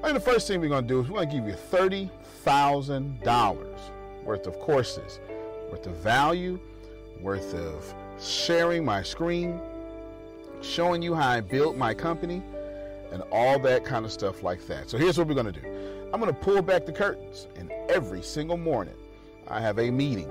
I mean, the first thing we're going to do is we're going to give you $30,000 worth of courses, worth of value, worth of sharing my screen, showing you how I built my company, and all that kind of stuff like that. So here's what we're going to do. I'm going to pull back the curtains, and every single morning I have a meeting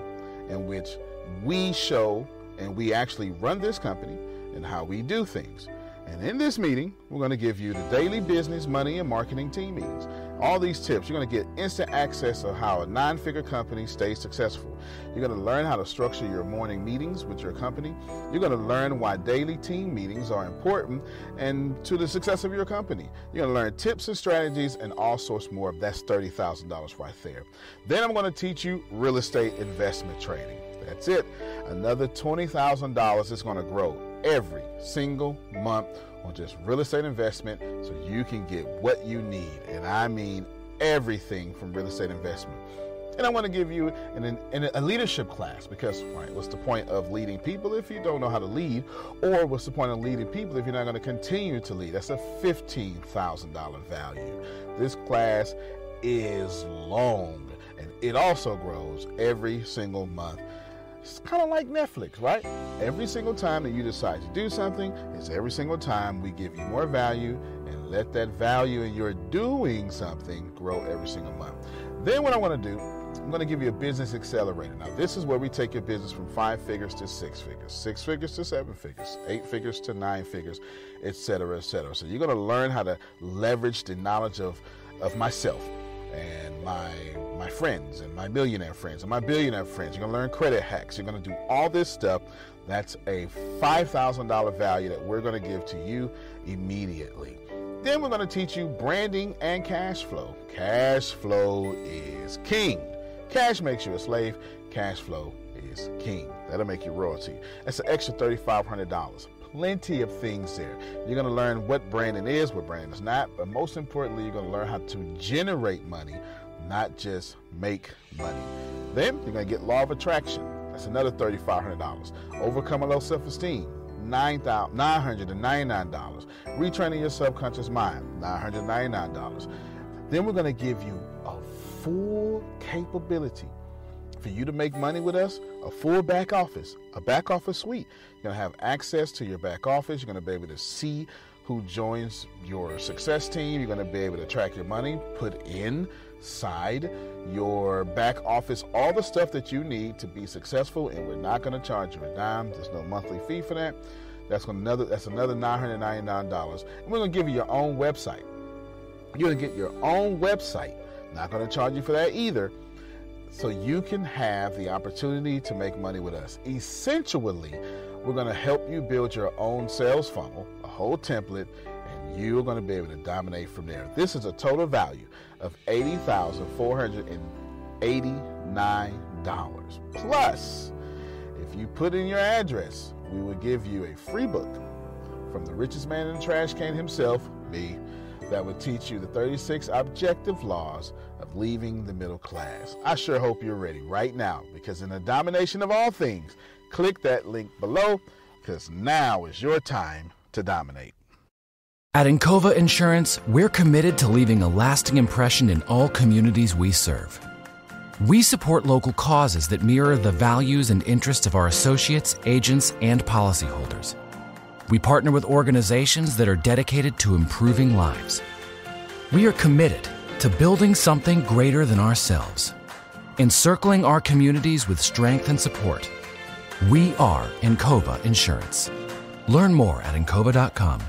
in which we show and we actually run this company and how we do things. And in this meeting, we're going to give you the daily business, money, and marketing team meetings. All these tips, you're going to get instant access to how a nine-figure company stays successful. You're going to learn how to structure your morning meetings with your company. You're going to learn why daily team meetings are important and to the success of your company. You're going to learn tips and strategies and all sorts more. That's $30,000 right there. Then I'm going to teach you real estate investment trading. That's it. Another $20,000 is going to grow every single month on just real estate investment so you can get what you need. And I mean everything from real estate investment. And I want to give you a leadership class because, right, what's the point of leading people if you don't know how to lead? Or what's the point of leading people if you're not going to continue to lead? That's a $15,000 value. This class is long and it also grows every single month. It's kind of like Netflix, right? Every single time that you decide to do something, it's every single time we give you more value and let that value in your doing something grow every single month. Then what I want to do, I'm going to give you a business accelerator. Now, this is where we take your business from 5 figures to 6 figures, 6 figures to 7 figures, 8 figures to 9 figures, etc., etc. So you're going to learn how to leverage the knowledge of myself and my friends and my millionaire friends and my billionaire friends. You're going to learn credit hacks. You're going to do all this stuff. That's a $5,000 value that we're going to give to you immediately. Then we're going to teach you branding and cash flow. Cash flow is king. Cash makes you a slave. Cash flow is king. That'll make you royalty. That's an extra $3,500. Plenty of things there. You're going to learn what branding is, what branding is not, but most importantly, you're going to learn how to generate money, not just make money. Then you're going to get law of attraction. That's another $3,500. Overcome a low self-esteem, $999. Retraining your subconscious mind, $999. Then we're going to give you a full capability for you to make money with us, a full back office, a back office suite. You're going to have access to your back office. You're going to be able to see who joins your success team. You're going to be able to track your money, put inside your back office all the stuff that you need to be successful, and we're not going to charge you a dime. There's no monthly fee for that. That's another $999. And we're going to give you your own website. You're going to get your own website. Not going to charge you for that either. So you can have the opportunity to make money with us. Essentially, we're going to help you build your own sales funnel, a whole template, and you're going to be able to dominate from there. This is a total value of $80,489. Plus, if you put in your address, we will give you a free book from the richest man in the trash can himself, me, that would teach you the 36 objective laws of leaving the middle class. I sure hope you're ready right now, because in the domination of all things, click that link below, because now is your time to dominate.
At Encova Insurance, we're committed to leaving a lasting impression in all communities we serve. We support local causes that mirror the values and interests of our associates, agents, and policyholders. We partner with organizations that are dedicated to improving lives. We are committed to building something greater than ourselves, encircling our communities with strength and support. We are Encova Insurance. Learn more at Encova.com.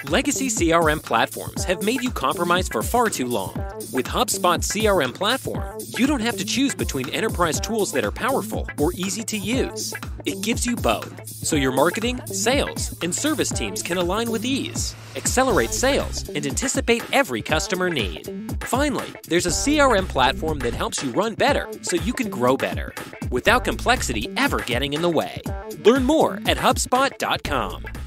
Legacy CRM platforms have made you compromise for far too long. With HubSpot's CRM platform, you don't have to choose between enterprise tools that are powerful or easy to use. It gives you both, so your marketing, sales, and service teams can align with ease, accelerate sales, and anticipate every customer need. Finally, there's a CRM platform that helps you run better so you can grow better, without complexity ever getting in the way. Learn more at HubSpot.com.